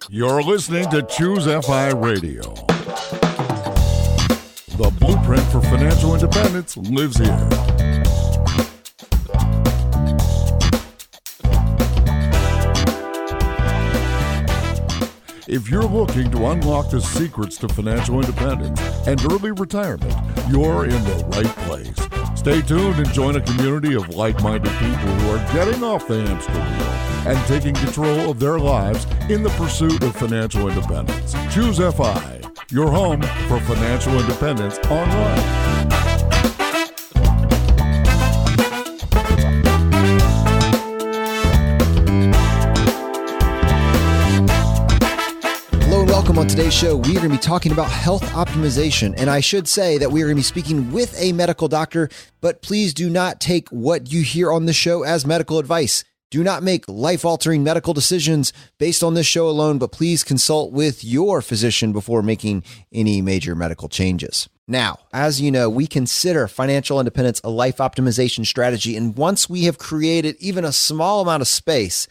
You're listening to Choose FI Radio. The blueprint for financial independence lives here. If you're looking to unlock the secrets to financial independence and early retirement, you're in the right place. Stay tuned and join a community of like-minded people who are getting off the hamster wheel and taking control of their lives in the pursuit of financial independence. Choose FI, your home for financial independence online. Welcome. On today's show, we are going to be talking about health optimization. And I should say that we are going to be speaking with a medical doctor, but please do not take what you hear on the show as medical advice. Do not make life-altering medical decisions based on this show alone, but please consult with your physician before making any major medical changes. Now, as you know, we consider financial independence a life optimization strategy. And once we have created even a small amount of space,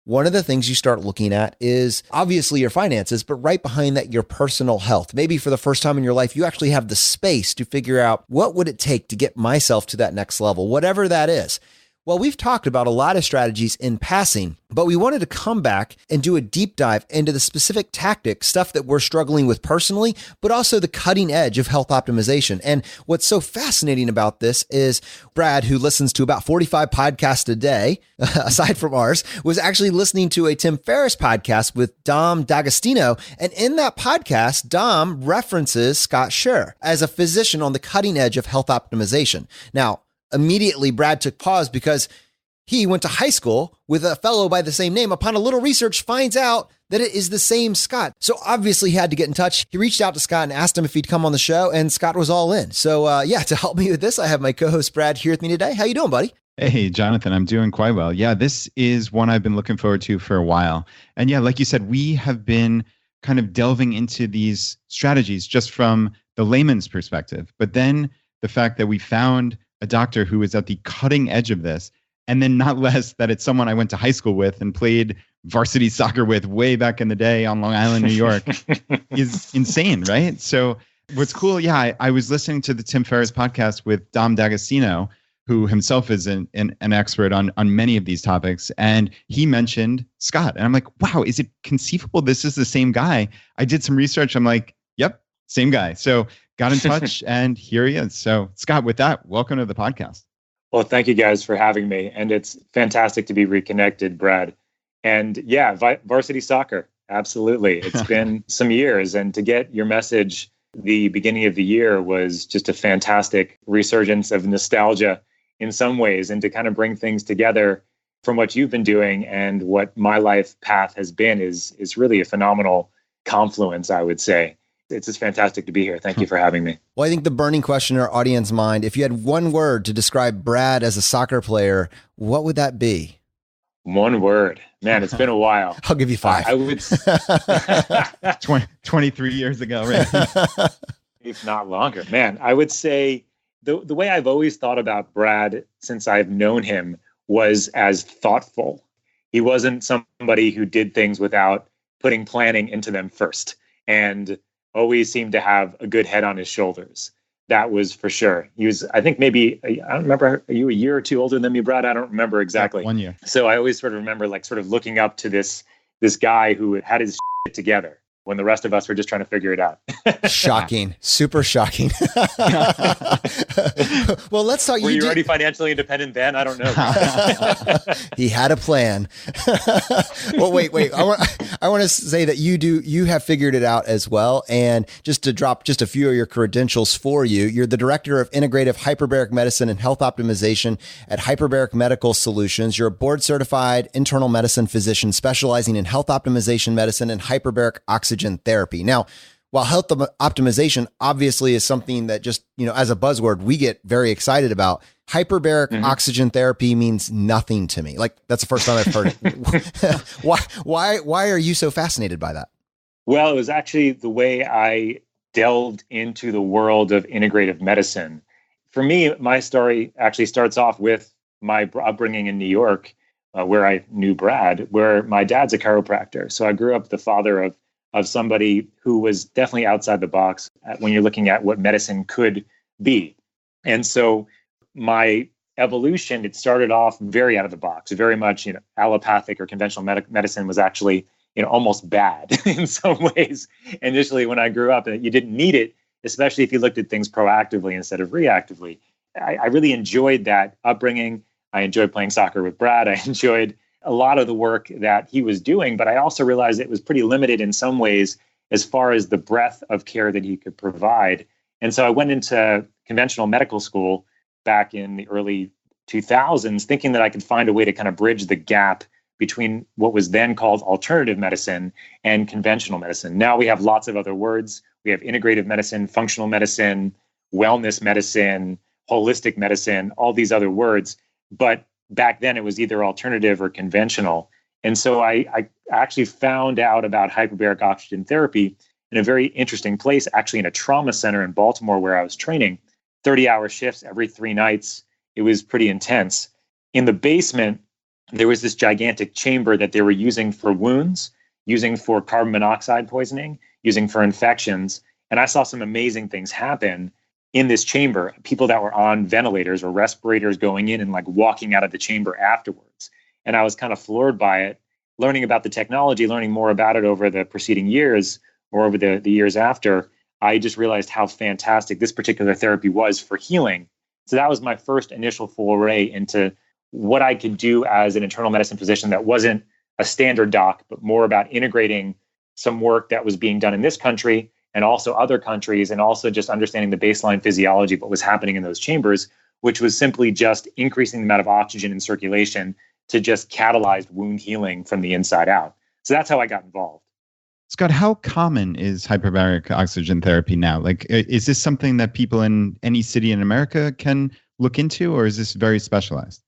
one of the things you start looking at is obviously your finances, but right behind that, your personal health. Maybe for the first time in your life, you actually have the space to figure out what would it take to get myself to that next level, whatever that is. Well, we've talked about a lot of strategies in passing, but we wanted to come back and do a deep dive into the specific tactics, stuff that we're struggling with personally, but also the cutting edge of health optimization. And what's so fascinating about this is Brad, who listens to about 45 podcasts a day, aside from ours, was actually listening to a Tim Ferriss podcast with Dom D'Agostino. And in that podcast, Dom references Scott Scherr as a physician on the cutting edge of health optimization. Now, immediately, Brad took pause because he went to high school with a fellow by the same name. Upon a little research, finds out that it is the same Scott. So obviously he had to get in touch. He reached out to Scott and asked him if he'd come on the show, and Scott was all in. So to help me with this, I have my co-host Brad here with me today. How you doing, buddy? Hey, Jonathan, I'm doing quite well. Yeah, this is one I've been looking forward to for a while. And yeah, like you said, we have been kind of delving into these strategies just from the layman's perspective. But then the fact that we found a doctor who is at the cutting edge of this, and then not less that it's someone I went to high school with and played varsity soccer with way back in the day on Long Island, New York, is insane, right? So what's cool, I was listening to the Tim Ferriss podcast with Dom D'Agostino, who himself is an expert on many of these topics, and he mentioned Scott. And I'm like, wow, is it conceivable this is the same guy? I did some research. I'm like, yep, same guy. So got in touch and here he is. So Scott, with that, welcome to the podcast. Well, thank you guys for having me. And it's fantastic to be reconnected, Brad. And yeah, varsity soccer. Absolutely. It's been some years. And to get your message, the beginning of the year was just a fantastic resurgence of nostalgia in some ways, and to kind of bring things together from what you've been doing and what my life path has been is really a phenomenal confluence, I would say. It's just fantastic to be here. Thank you for having me. Well, I think the burning question in our audience mind, if you had one word to describe Brad as a soccer player, what would that be? One word. Man, it's been a while. I'll give you 5. I would 23 years ago, right? If not longer. Man, I would say the way I've always thought about Brad since I've known him was as thoughtful. He wasn't somebody who did things without putting planning into them first, and always seemed to have a good head on his shoulders. That was for sure. He was, I think maybe, I don't remember, are you a year or two older than me, Brad? I don't remember exactly. 1 year. So I always sort of remember sort of looking up to this guy who had his shit together when the rest of us were just trying to figure it out. Shocking. Super shocking. Well, let's talk. Were you already financially independent then? I don't know. He had a plan. Well, wait. I want to say that you have figured it out as well. And just to drop just a few of your credentials for you, you're the director of integrative hyperbaric medicine and health optimization at Hyperbaric Medical Solutions. You're a board certified internal medicine physician specializing in health optimization medicine and hyperbaric oxygen therapy. Now, while health optimization obviously is something that just, as a buzzword, we get very excited about, hyperbaric oxygen therapy means nothing to me. Like, that's the first time I've heard it. Why are you so fascinated by that? Well, it was actually the way I delved into the world of integrative medicine. For me, my story actually starts off with my upbringing in New York, where I knew Brad, where my dad's a chiropractor. So I grew up the father of somebody who was definitely outside the box when you're looking at what medicine could be. And so my evolution, it started off very out of the box, very much, allopathic or conventional medicine was actually, almost bad in some ways. Initially, when I grew up, you didn't need it, especially if you looked at things proactively instead of reactively. I really enjoyed that upbringing. I enjoyed playing soccer with Brad. I enjoyed a lot of the work that he was doing, but I also realized it was pretty limited in some ways as far as the breadth of care that he could provide. And so I went into conventional medical school back in the early 2000s, thinking that I could find a way to kind of bridge the gap between what was then called alternative medicine and conventional medicine. Now we have lots of other words. We have integrative medicine, functional medicine, wellness medicine, holistic medicine, all these other words. But back then it was either alternative or conventional. And so I actually found out about hyperbaric oxygen therapy in a very interesting place, actually in a trauma center in Baltimore where I was training, 30-hour shifts every 3 nights. It was pretty intense. In the basement, there was this gigantic chamber that they were using for wounds, using for carbon monoxide poisoning, using for infections. And I saw some amazing things happen in this chamber, people that were on ventilators or respirators going in and like walking out of the chamber afterwards. And I was kind of floored by it, learning about the technology, learning more about it over the preceding years or over the years after. I just realized how fantastic this particular therapy was for healing. So that was my first initial foray into what I could do as an internal medicine physician that wasn't a standard doc, but more about integrating some work that was being done in this country and also other countries, and also just understanding the baseline physiology of what was happening in those chambers, which was simply just increasing the amount of oxygen in circulation to just catalyze wound healing from the inside out. So that's how I got involved. Scott, how common is hyperbaric oxygen therapy now? Like, is this something that people in any city in America can look into, or is this very specialized?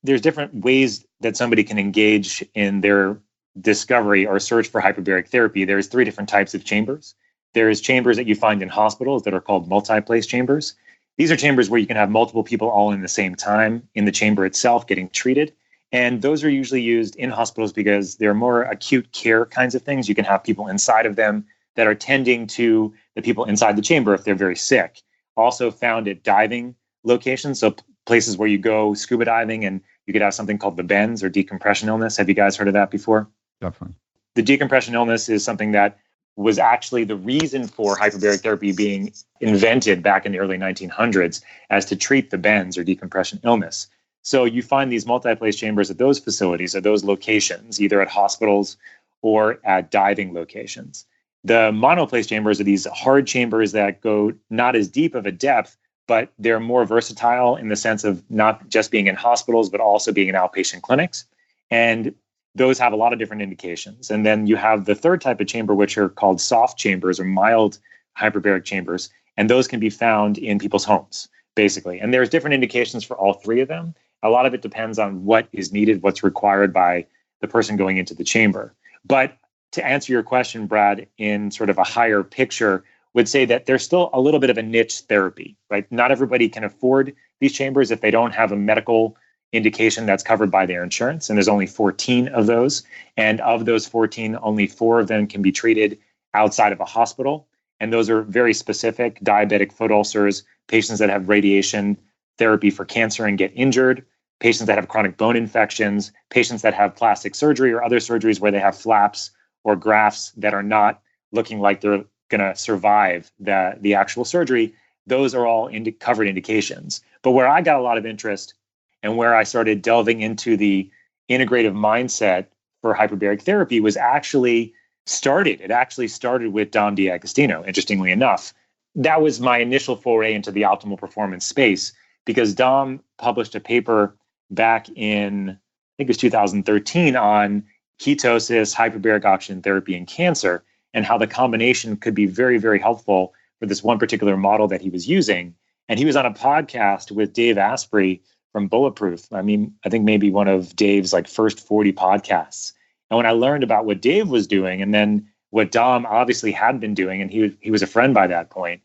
There's different ways that somebody can engage in their discovery or search for hyperbaric therapy. There's 3 different types of chambers. There's chambers that you find in hospitals that are called multi-place chambers. These are chambers where you can have multiple people all in the same time in the chamber itself getting treated. And those are usually used in hospitals because they're more acute care kinds of things. You can have people inside of them that are tending to the people inside the chamber if they're very sick. Also found at diving locations, so places where you go scuba diving and you could have something called the bends or decompression illness. Have you guys heard of that before? Definitely. The decompression illness is something that was actually the reason for hyperbaric therapy being invented back in the early 1900s as to treat the bends or decompression illness. So you find these multi-place chambers at those facilities, at those locations, either at hospitals or at diving locations. The monoplace chambers are these hard chambers that go not as deep of a depth, but they're more versatile in the sense of not just being in hospitals, but also being in outpatient clinics. And those have a lot of different indications. And then you have the third type of chamber, which are called soft chambers or mild hyperbaric chambers. And those can be found in people's homes, basically. And there's different indications for all 3 of them. A lot of it depends on what is needed, what's required by the person going into the chamber. But to answer your question, Brad, in sort of a higher picture, would say that there's still a little bit of a niche therapy, right? Not everybody can afford these chambers if they don't have a medical indication that's covered by their insurance. And there's only 14 of those. And of those 14, only 4 of them can be treated outside of a hospital. And those are very specific: diabetic foot ulcers, patients that have radiation therapy for cancer and get injured, patients that have chronic bone infections, patients that have plastic surgery or other surgeries where they have flaps or grafts that are not looking like they're going to survive the actual surgery. Those are all covered indications. But where I got a lot of interest and where I started delving into the integrative mindset for hyperbaric therapy was actually started with Dom D'Agostino, interestingly enough. That was my initial foray into the optimal performance space, because Dom published a paper back in, I think it was 2013, on ketosis, hyperbaric oxygen therapy, and cancer, and how the combination could be very, very helpful for this one particular model that he was using. And he was on a podcast with Dave Asprey from Bulletproof. I mean, I think maybe one of Dave's like first 40 podcasts. And when I learned about what Dave was doing and then what Dom obviously had been doing, and he was a friend by that point,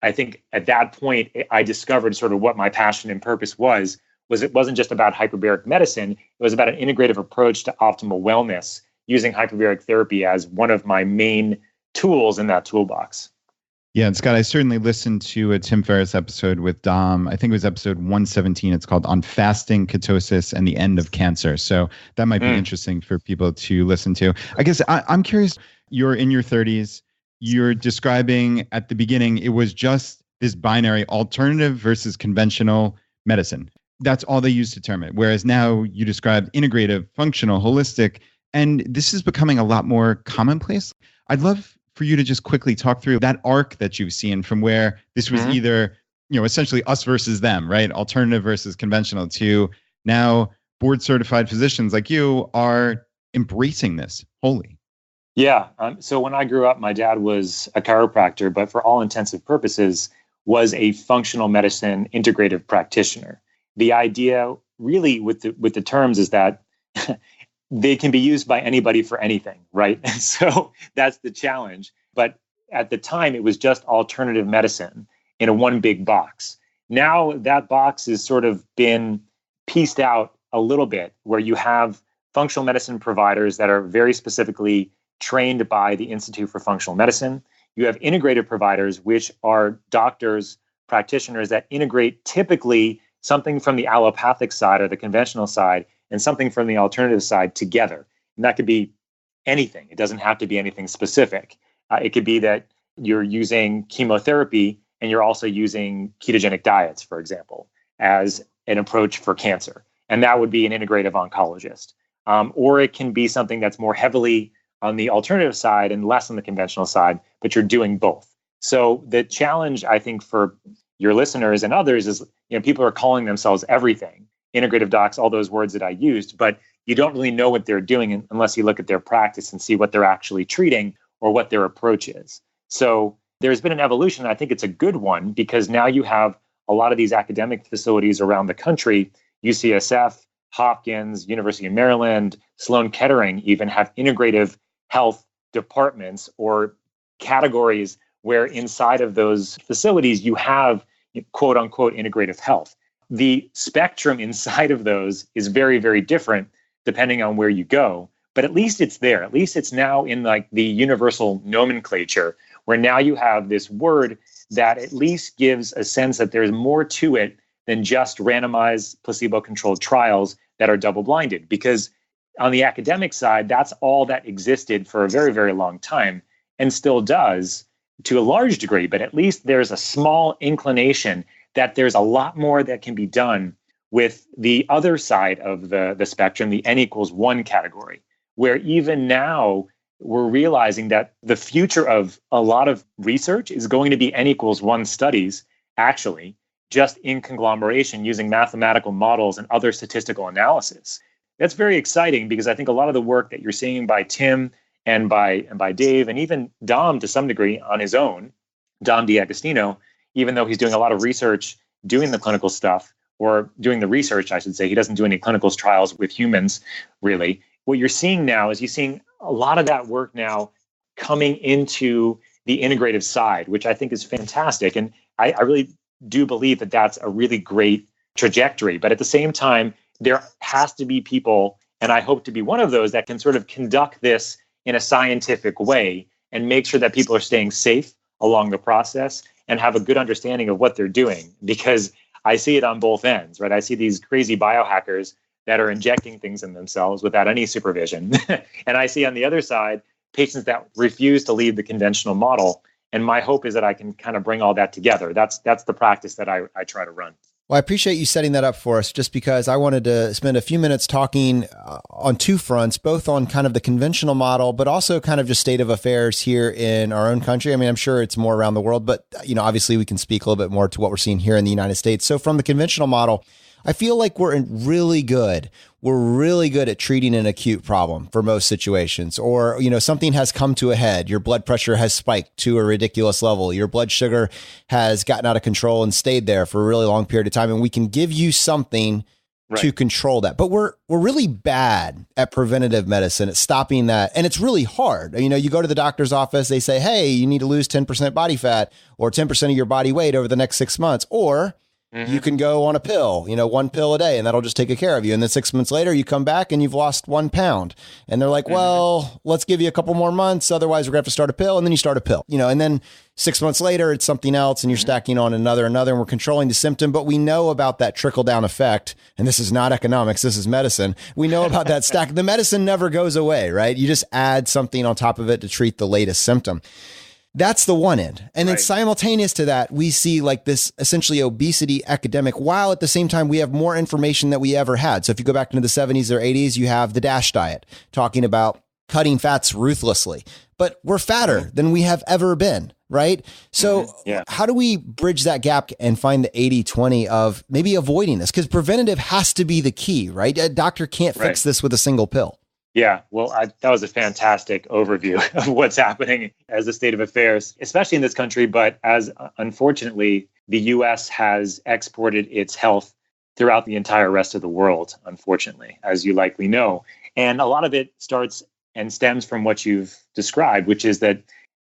I think at that point, I discovered sort of what my passion and purpose was it wasn't just about hyperbaric medicine. It was about an integrative approach to optimal wellness using hyperbaric therapy as one of my main tools in that toolbox. Yeah, and Scott, I certainly listened to a Tim Ferriss episode with Dom. I think it was episode 117. It's called On Fasting, Ketosis, and the End of Cancer. So that might be interesting for people to listen to. I guess I'm curious, you're in your 30s. You're describing at the beginning, it was just this binary alternative versus conventional medicine. That's all they use to term it. Whereas now you described integrative, functional, holistic, and this is becoming a lot more commonplace. I'd love for you to just quickly talk through that arc that you've seen from where this was either, essentially us versus them, right? Alternative versus conventional, to now board certified physicians like you are embracing this wholly. Yeah. So when I grew up, my dad was a chiropractor, but for all intensive purposes was a functional medicine integrative practitioner. The idea really with the terms is that they can be used by anybody for anything, right? So that's the challenge. But at the time, it was just alternative medicine in a one big box. Now that box has sort of been pieced out a little bit, where you have functional medicine providers that are very specifically trained by the Institute for Functional Medicine. You have integrative providers, which are doctors, practitioners that integrate typically something from the allopathic side or the conventional side and something from the alternative side together. And that could be anything. It doesn't have to be anything specific. It could be that you're using chemotherapy and you're also using ketogenic diets, for example, as an approach for cancer. And that would be an integrative oncologist. Or it can be something that's more heavily on the alternative side and less on the conventional side, but you're doing both. So the challenge, I think, for your listeners and others is, people are calling themselves everything, integrative docs, all those words that I used, but you don't really know what they're doing unless you look at their practice and see what they're actually treating or what their approach is. So there's been an evolution. I think it's a good one, because now you have a lot of these academic facilities around the country, UCSF, Hopkins, University of Maryland, Sloan Kettering even have integrative health departments or categories where inside of those facilities you have quote unquote integrative health. The spectrum inside of those is very, very different depending on where you go, but at least it's there. At least it's now in like the universal nomenclature, where now you have this word that at least gives a sense that there's more to it than just randomized placebo-controlled trials that are double-blinded. Because on the academic side, that's all that existed for a very, very long time and still does to a large degree. But at least there's a small inclination that there's a lot more that can be done with the other side of the spectrum, the N=1 category, where even now we're realizing that the future of a lot of research is going to be N=1 studies, actually, just in conglomeration using mathematical models and other statistical analysis. That's very exciting, because I think a lot of the work that you're seeing by Tim and by Dave, and even Dom to some degree on his own, Dom D'Agostino, even though he's doing a lot of research doing the clinical stuff, or doing the research, I should say, he doesn't do any clinical trials with humans, really. What you're seeing now is you're seeing a lot of that work now coming into the integrative side, which I think is fantastic. And I really do believe that that's a really great trajectory. But at the same time, there has to be people, and I hope to be one of those, that can sort of conduct this in a scientific way and make sure that people are staying safe along the process and have a good understanding of what they're doing. Because I see it on both ends, right? I see these crazy biohackers that are injecting things in themselves without any supervision. And I see on the other side, patients that refuse to leave the conventional model. And my hope is that I can kind of bring all that together. That's the practice that I try to run. Well, I appreciate you setting that up for us, just because I wanted to spend a few minutes talking on two fronts, both on kind of the conventional model, but also kind of just state of affairs here in our own country. I mean, I'm sure it's more around the world, but obviously we can speak a little bit more to what we're seeing here in the United States. So from the conventional model, I feel like we're really good at treating an acute problem for most situations, or, something has come to a head. Your blood pressure has spiked to a ridiculous level. Your blood sugar has gotten out of control and stayed there for a really long period of time. And we can give you something to control that. But we're really bad at preventative medicine, at stopping that. And it's really hard. You go to the doctor's office, they say, hey, you need to lose 10% body fat or 10% of your body weight over the next 6 months, or you can go on a pill, one pill a day, and that'll just take care of you. And then 6 months later, you come back and you've lost 1 pound. And they're like, well, let's give you a couple more months. Otherwise, we're going to have to start a pill. And then you start a pill, and then 6 months later, it's something else. And you're stacking on another, and we're controlling the symptom. But we know about that trickle down effect. And this is not economics. This is medicine. We know about that stack. The medicine never goes away, right? You just add something on top of it to treat the latest symptom. That's the one end. And then simultaneous to that, we see like this essentially obesity epidemic, while at the same time, we have more information that we ever had. So if you go back into the 70s or 80s, you have the DASH diet talking about cutting fats ruthlessly, but we're fatter than we have ever been. Right. So how do we bridge that gap and find the 80-20 of maybe avoiding this? Because preventative has to be the key, right? A doctor can't fix this with a single pill. Yeah, well, that was a fantastic overview of what's happening as the state of affairs, especially in this country. But as unfortunately, the U.S. has exported its health throughout the entire rest of the world, unfortunately, as you likely know. And a lot of it starts and stems from what you've described, which is that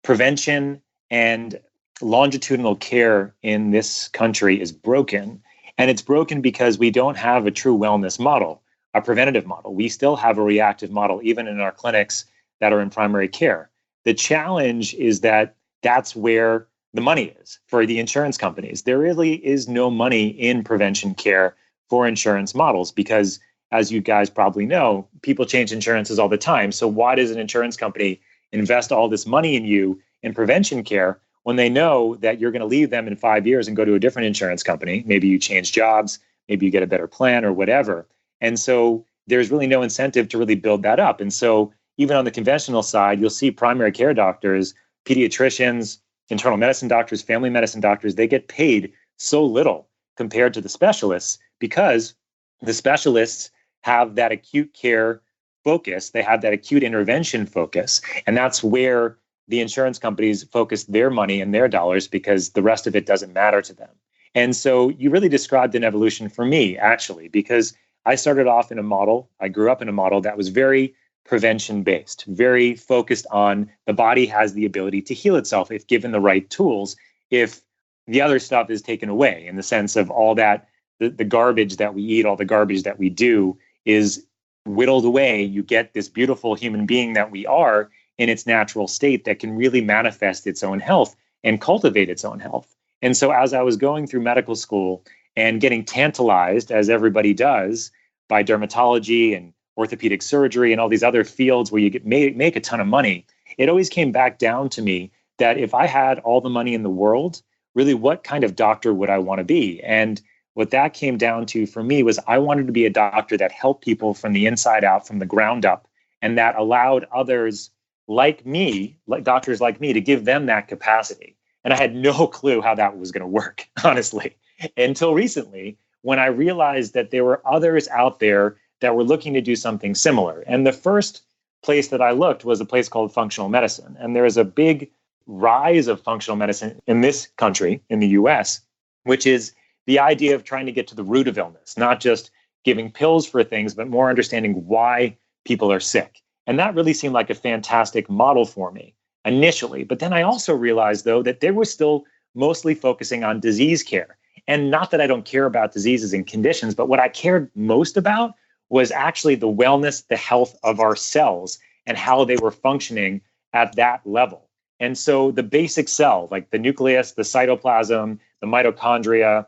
prevention and longitudinal care in this country is broken. And it's broken because we don't have a true wellness model, a preventative model. We still have a reactive model, even in our clinics that are in primary care. The challenge is that that's where the money is for the insurance companies. There really is no money in prevention care for insurance models because, as you guys probably know, people change insurances all the time. So why does an insurance company invest all this money in you in prevention care when they know that you're going to leave them in 5 years and go to a different insurance company? Maybe you change jobs, maybe you get a better plan or whatever. And so there's really no incentive to really build that up. And so even on the conventional side, you'll see primary care doctors, pediatricians, internal medicine doctors, family medicine doctors, they get paid so little compared to the specialists because the specialists have that acute care focus. They have that acute intervention focus. And that's where the insurance companies focus their money and their dollars because the rest of it doesn't matter to them. And so you really described an evolution for me, actually, because I started off in a model. I grew up in a model that was very prevention-based, very focused on the body has the ability to heal itself if given the right tools, if the other stuff is taken away, in the sense of all that, the garbage that we eat, all the garbage that we do is whittled away. You get this beautiful human being that we are in its natural state that can really manifest its own health and cultivate its own health. And so as I was going through medical school and getting tantalized, as everybody does, by dermatology and orthopedic surgery and all these other fields where you make a ton of money, it always came back down to me that if I had all the money in the world, really what kind of doctor would I want to be? And what that came down to for me was I wanted to be a doctor that helped people from the inside out, from the ground up, and that allowed others like me, like doctors like me, to give them that capacity. And I had no clue how that was going to work, honestly, until recently, when I realized that there were others out there that were looking to do something similar. And the first place that I looked was a place called functional medicine. And there is a big rise of functional medicine in this country, in the US, which is the idea of trying to get to the root of illness, not just giving pills for things, but more understanding why people are sick. And that really seemed like a fantastic model for me initially. But then I also realized, though, that they were still mostly focusing on disease care. And not that I don't care about diseases and conditions, but what I cared most about was actually the wellness, the health of our cells and how they were functioning at that level. And so the basic cell, like the nucleus, the cytoplasm, the mitochondria,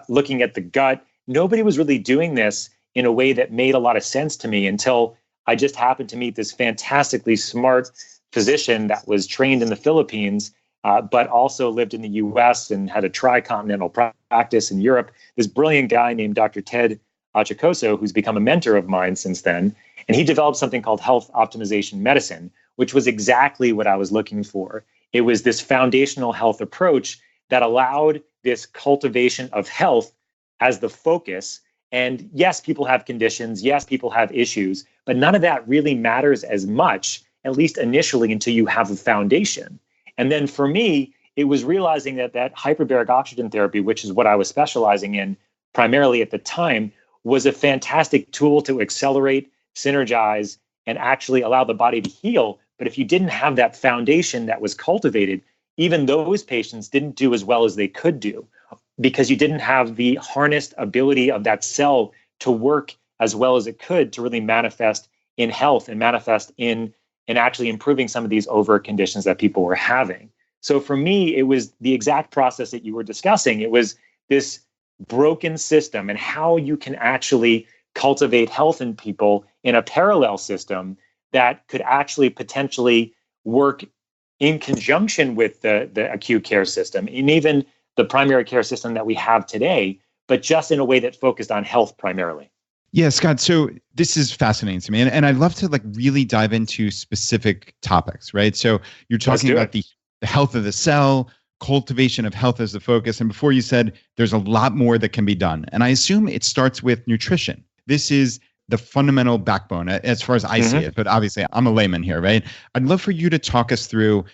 looking at the gut, nobody was really doing this in a way that made a lot of sense to me until I just happened to meet this fantastically smart physician that was trained in the Philippines, but also lived in the US and had a tri-continental practice in Europe. This brilliant guy named Dr. Ted Achacoso, who's become a mentor of mine since then. And he developed something called health optimization medicine, which was exactly what I was looking for. It was this foundational health approach that allowed this cultivation of health as the focus. And yes, people have conditions. Yes, people have issues, but none of that really matters as much, at least initially, until you have a foundation. And then for me, it was realizing that hyperbaric oxygen therapy, which is what I was specializing in primarily at the time, was a fantastic tool to accelerate, synergize, and actually allow the body to heal. But if you didn't have that foundation that was cultivated, even those patients didn't do as well as they could do. because you didn't have the harnessed ability of that cell to work as well as it could to really manifest in health and manifest in actually improving some of these over conditions that people were having. So for me, it was the exact process that you were discussing. It was this broken system and how you can actually cultivate health in people in a parallel system that could actually potentially work in conjunction with the acute care system and even the primary care system that we have today, but just in a way that focused on health primarily. Yeah, Scott. So this is fascinating to me. And I'd love to really dive into specific topics, right? So you're talking about the health of the cell, cultivation of health as the focus. And before you said there's a lot more that can be done. And I assume it starts with nutrition. This is the fundamental backbone as far as I see it. But obviously I'm a layman here, right? I'd love for you to talk us through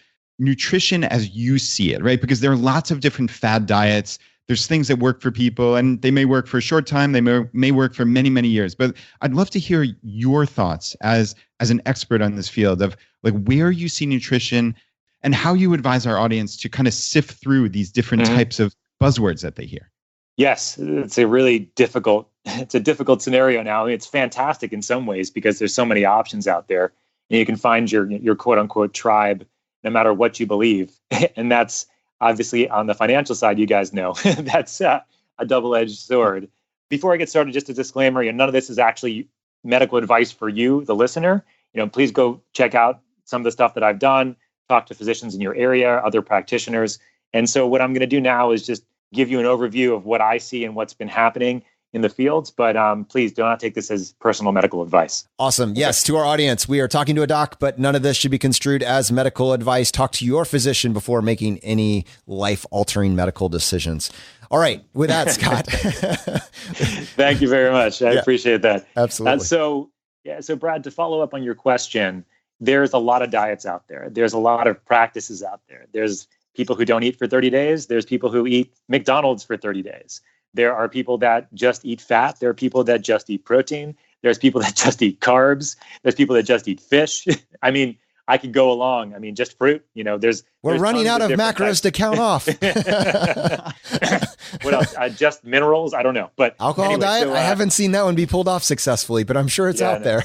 nutrition as you see it, right? Because there are lots of different fad diets. There's things that work for people and they may work for a short time. They may work for many, many years. But I'd love to hear your thoughts as an expert on this field of where you see nutrition and how you advise our audience to kind of sift through these different types of buzzwords that they hear. Yes, it's a difficult scenario now. I mean, it's fantastic in some ways because there's so many options out there and you can find your quote unquote tribe no matter what you believe. And that's obviously on the financial side, you guys know, that's a double-edged sword. Before I get started, just a disclaimer, none of this is actually medical advice for you, the listener. Please go check out some of the stuff that I've done, talk to physicians in your area, other practitioners. And so what I'm going to do now is just give you an overview of what I see and what's been happening in the fields, but please do not take this as personal medical advice. Awesome. Yes, to our audience, we are talking to a doc, but none of this should be construed as medical advice. Talk to your physician before making any life-altering medical decisions. All right. With that, Scott. Thank you very much. I appreciate that. Absolutely. So Brad, to follow up on your question, there's a lot of diets out there. There's a lot of practices out there. There's people who don't eat for 30 days. There's people who eat McDonald's for 30 days. There are people that just eat fat. There are people that just eat protein. There's people that just eat carbs. There's people that just eat fish. I mean, I could go along. I mean, just fruit. We're running out of macros to count off. What else? Just minerals? I don't know. But alcohol diet? I haven't seen that one be pulled off successfully, but I'm sure it's out there.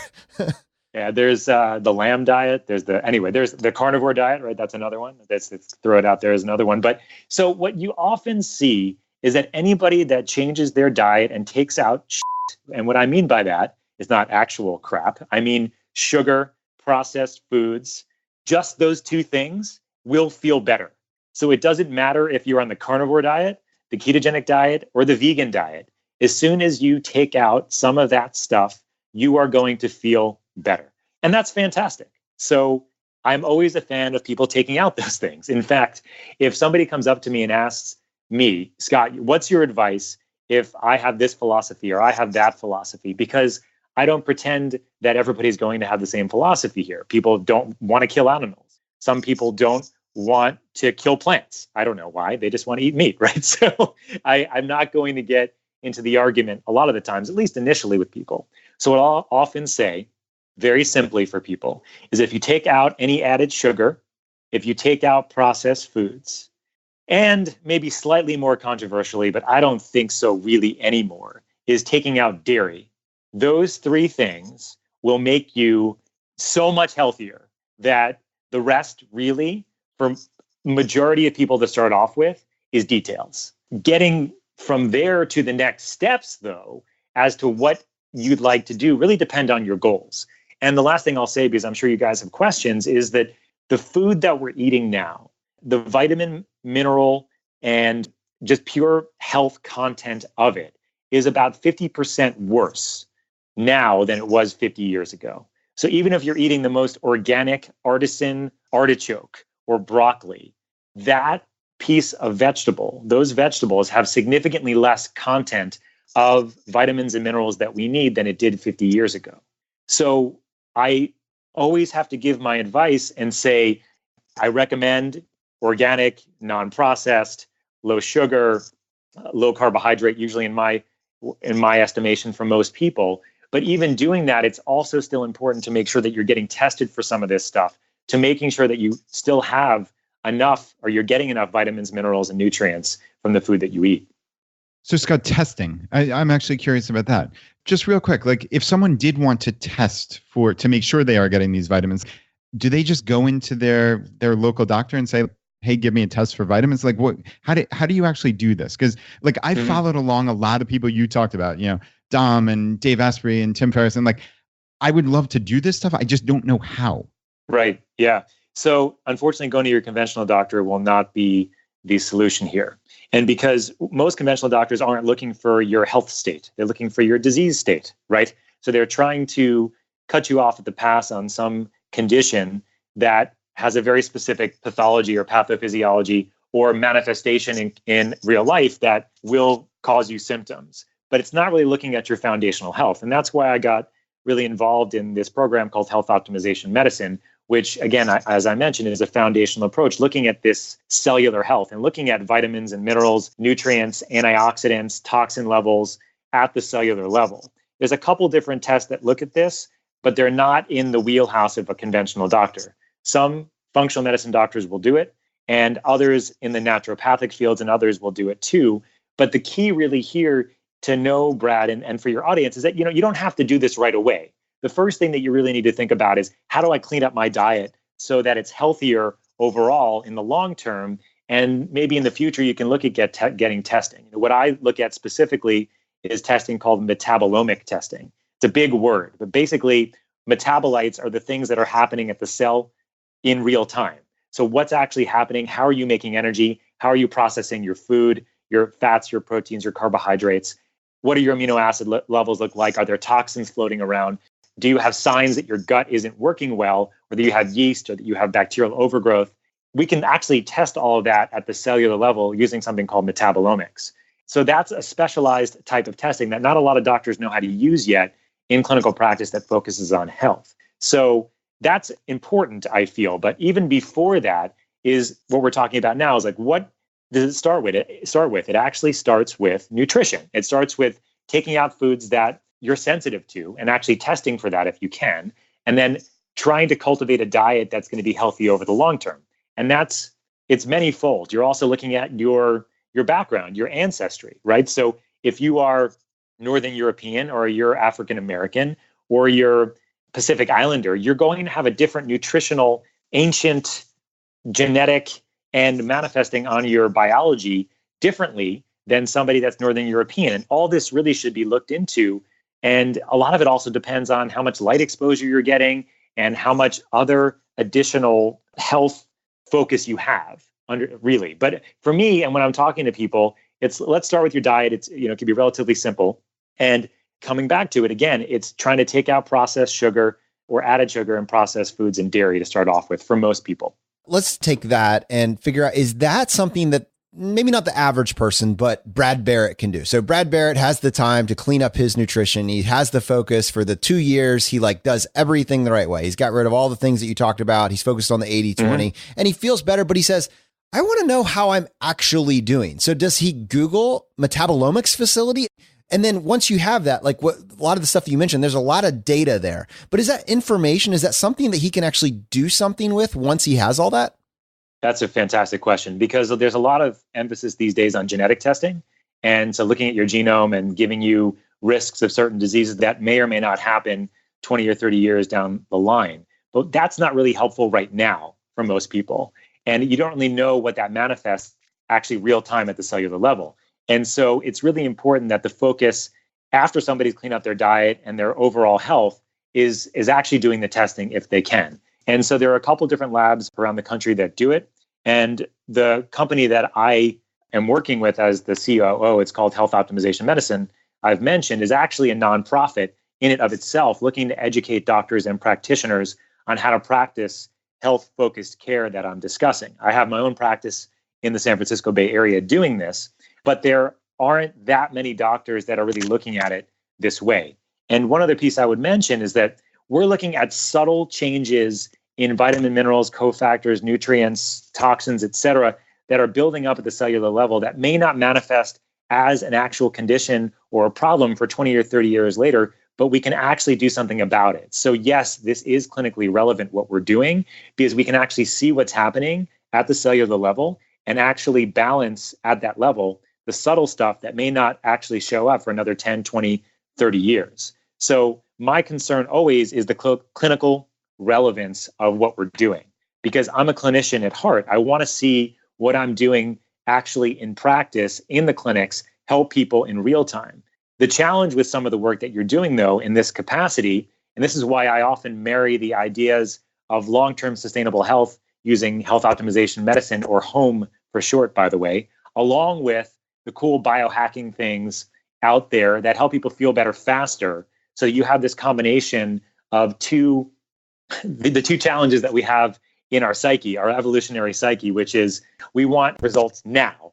Yeah, there's the lamb diet. There's the carnivore diet, right? That's another one. Let's throw it out there as another one. But so what you often see is that anybody that changes their diet and takes out shit, and what I mean by that is not actual crap. I mean sugar, processed foods, just those two things will feel better. So it doesn't matter if you're on the carnivore diet, the ketogenic diet, or the vegan diet. As soon as you take out some of that stuff, you are going to feel better. And that's fantastic. So I'm always a fan of people taking out those things. In fact, if somebody comes up to me and asks me, Scott, what's your advice if I have this philosophy or I have that philosophy? Because I don't pretend that everybody's going to have the same philosophy here. People don't want to kill animals. Some people don't want to kill plants. I don't know why. They just want to eat meat, right? So I'm not going to get into the argument a lot of the times, at least initially with people. So what I'll often say, very simply for people, is if you take out any added sugar, if you take out processed foods, and maybe slightly more controversially, but I don't think so really anymore, is taking out dairy. Those three things will make you so much healthier that the rest really, for majority of people to start off with, is details. Getting from there to the next steps, though, as to what you'd like to do really depend on your goals. And the last thing I'll say, because I'm sure you guys have questions, is that the food that we're eating now, the vitamin, mineral, and just pure health content of it is about 50% worse now than it was 50 years ago. So even if you're eating the most organic artisan artichoke or broccoli, that piece of vegetable, those vegetables have significantly less content of vitamins and minerals that we need than it did 50 years ago. So I always have to give my advice and say, I recommend organic, non-processed, low sugar, low carbohydrate, usually in my estimation for most people. But even doing that, it's also still important to make sure that you're getting tested for some of this stuff, to making sure that you still have enough or you're getting enough vitamins, minerals, and nutrients from the food that you eat. So Scott, testing. I'm actually curious about that. Just real quick, like if someone did want to test to make sure they are getting these vitamins, do they just go into their local doctor and say, "Hey, give me a test for vitamins"? Like what? How do you actually do this? Because like I followed along a lot of people you talked about, Dom and Dave Asprey and Tim Ferriss, and like I would love to do this stuff. I just don't know how. Right. Yeah. So unfortunately, going to your conventional doctor will not be the solution here. And because most conventional doctors aren't looking for your health state, they're looking for your disease state, right? So they're trying to cut you off at the pass on some condition that has a very specific pathology or pathophysiology or manifestation in real life that will cause you symptoms. But it's not really looking at your foundational health. And that's why I got really involved in this program called Health Optimization Medicine, which, again, as I mentioned, is a foundational approach looking at this cellular health and looking at vitamins and minerals, nutrients, antioxidants, toxin levels at the cellular level. There's a couple different tests that look at this, but they're not in the wheelhouse of a conventional doctor. Some functional medicine doctors will do it, and others in the naturopathic fields and others will do it too. But the key really here to know, Brad, and for your audience is that, you don't have to do this right away. The first thing that you really need to think about is, how do I clean up my diet so that it's healthier overall in the long term? And maybe in the future, you can look at getting testing. What I look at specifically is testing called metabolomic testing. It's a big word, but basically metabolites are the things that are happening at the cell in real time. So what's actually happening? How are you making energy? How are you processing your food, your fats, your proteins, your carbohydrates? What do your amino acid levels look like? Are there toxins floating around? Do you have signs that your gut isn't working well, or that you have yeast, or that you have bacterial overgrowth? We can actually test all of that at the cellular level using something called metabolomics. So that's a specialized type of testing that not a lot of doctors know how to use yet in clinical practice that focuses on health. So that's important, I feel. But even before that is what we're talking about now is like, what does it start with? It actually starts with nutrition. It starts with taking out foods that you're sensitive to and actually testing for that if you can, and then trying to cultivate a diet that's going to be healthy over the long term. And it's many-fold. You're also looking at your background, your ancestry, right? So if you are Northern European or you're African American or you're Pacific Islander, you're going to have a different nutritional, ancient, genetic, and manifesting on your biology differently than somebody that's Northern European. And all this really should be looked into. And a lot of it also depends on how much light exposure you're getting and how much other additional health focus you have really. But for me, and when I'm talking to people, let's start with your diet. It can be relatively simple. And coming back to it again, it's trying to take out processed sugar or added sugar and processed foods and dairy to start off with for most people. Let's take that and figure out, is that something that maybe not the average person, but Brad Barrett can do? So Brad Barrett has the time to clean up his nutrition. He has the focus for the 2 years. He does everything the right way. He's got rid of all the things that you talked about. He's focused on the 80-20 and he feels better, but he says, I want to know how I'm actually doing. So does he Google metabolomics facility? And then once you have that, like a lot of the stuff that you mentioned, there's a lot of data there, but is that information, is that something that he can actually do something with once he has all that? That's a fantastic question, because there's a lot of emphasis these days on genetic testing. And so looking at your genome and giving you risks of certain diseases that may or may not happen 20 or 30 years down the line. But that's not really helpful right now for most people. And you don't really know what that manifests actually real time at the cellular level. And so it's really important that the focus after somebody's cleaned up their diet and their overall health is actually doing the testing if they can. And so there are a couple different labs around the country that do it. And the company that I am working with as the COO, it's called Health Optimization Medicine, I've mentioned, is actually a nonprofit in and of itself, looking to educate doctors and practitioners on how to practice health-focused care that I'm discussing. I have my own practice in the San Francisco Bay Area doing this, but there aren't that many doctors that are really looking at it this way. And one other piece I would mention is that we're looking at subtle changes in vitamin, minerals, cofactors, nutrients, toxins, et cetera, that are building up at the cellular level that may not manifest as an actual condition or a problem for 20 or 30 years later, but we can actually do something about it. So yes, this is clinically relevant what we're doing, because we can actually see what's happening at the cellular level and actually balance at that level the subtle stuff that may not actually show up for another 10, 20, 30 years. So my concern always is the clinical relevance of what we're doing, because I'm a clinician at heart. I want to see what I'm doing actually in practice in the clinics help people in real time. The challenge with some of the work that you're doing, though, in this capacity, and this is why I often marry the ideas of long-term sustainable health using health optimization medicine, or HOME for short, by the way, along with the cool biohacking things out there that help people feel better faster. So you have this combination of the two challenges that we have in our psyche, our evolutionary psyche, which is we want results now.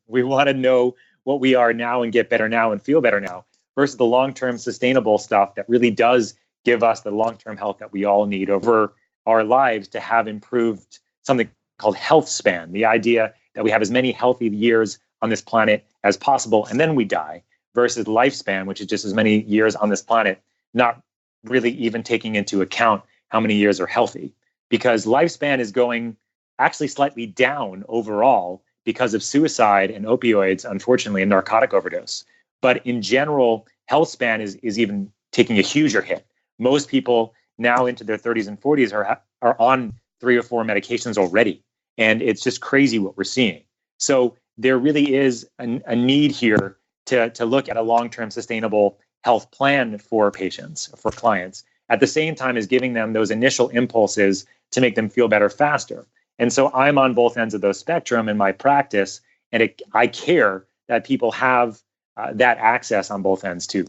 We want to know what we are now and get better now and feel better now, versus the long-term sustainable stuff that really does give us the long-term health that we all need over our lives to have improved something called health span, the idea that we have as many healthy years on this planet as possible, and then we die, versus lifespan, which is just as many years on this planet, not really even taking into account how many years are healthy, because lifespan is going actually slightly down overall because of suicide and opioids, unfortunately, and narcotic overdose. But in general, health span is even taking a huger hit. Most people now into their 30s and 40s are on 3 or 4 medications already. And it's just crazy what we're seeing. So there really is a need here to look at a long-term sustainable health plan for patients, for clients, at the same time as giving them those initial impulses to make them feel better faster. And so I'm on both ends of the spectrum in my practice, and I care that people have that access on both ends too.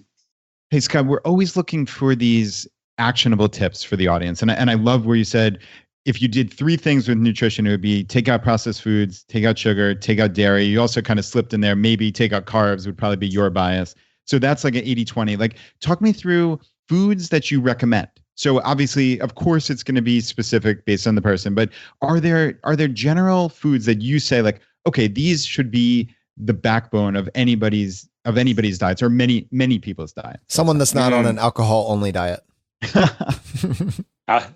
Hey, Scott, we're always looking for these actionable tips for the audience. And I love where you said, if you did 3 things with nutrition, it would be take out processed foods, take out sugar, take out dairy. You also kind of slipped in there, maybe take out carbs would probably be your bias. So that's like an 80-20. Like, talk me through foods that you recommend. So obviously, of course, it's going to be specific based on the person, but are there general foods that you say like, okay, these should be the backbone of anybody's diets, or many people's diets? Someone that's not on an alcohol-only diet.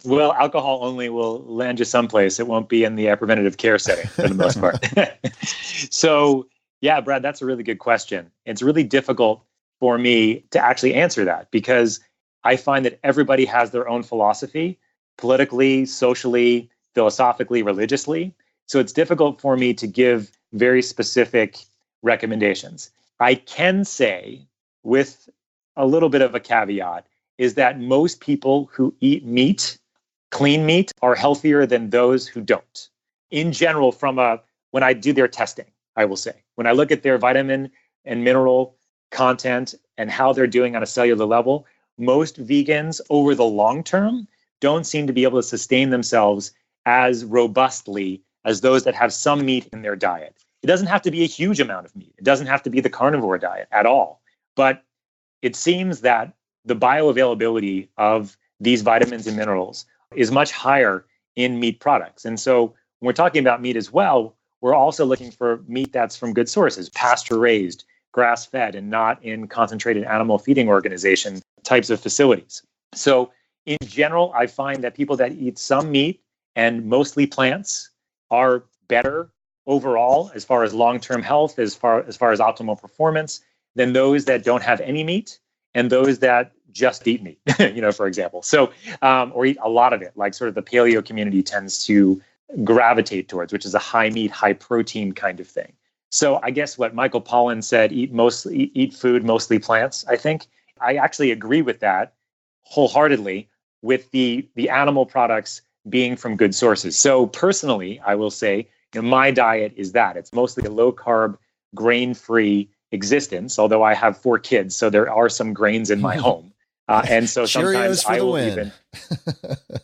Well, alcohol only will land you someplace. It won't be in the preventative care setting for the most part. So, yeah, Brad, that's a really good question. It's really difficult for me to actually answer that, because I find that everybody has their own philosophy, politically, socially, philosophically, religiously. So it's difficult for me to give very specific recommendations. I can say, with a little bit of a caveat, is that most people who eat meat, clean meat, are healthier than those who don't. In general, when I do their testing, I will say, when I look at their vitamin and mineral content and how they're doing on a cellular level, most vegans over the long term don't seem to be able to sustain themselves as robustly as those that have some meat in their diet. It doesn't have to be a huge amount of meat. It doesn't have to be the carnivore diet at all. But it seems that the bioavailability of these vitamins and minerals is much higher in meat products. And so when we're talking about meat as well, we're also looking for meat that's from good sources, pasture-raised, grass-fed, and not in concentrated animal feeding organization types of facilities. So in general, I find that people that eat some meat and mostly plants are better overall as far as long-term health, as far as optimal performance, than those that don't have any meat and those that just eat meat, for example. So, or eat a lot of it, like sort of the paleo community tends to gravitate towards, which is a high meat, high protein kind of thing. So I guess what Michael Pollan said, eat food, mostly plants, I think. I actually agree with that wholeheartedly, with the animal products being from good sources. So personally, I will say, my diet is that. It's mostly a low-carb, grain-free existence, although I have 4 kids, so there are some grains in my home. And so sometimes I will even...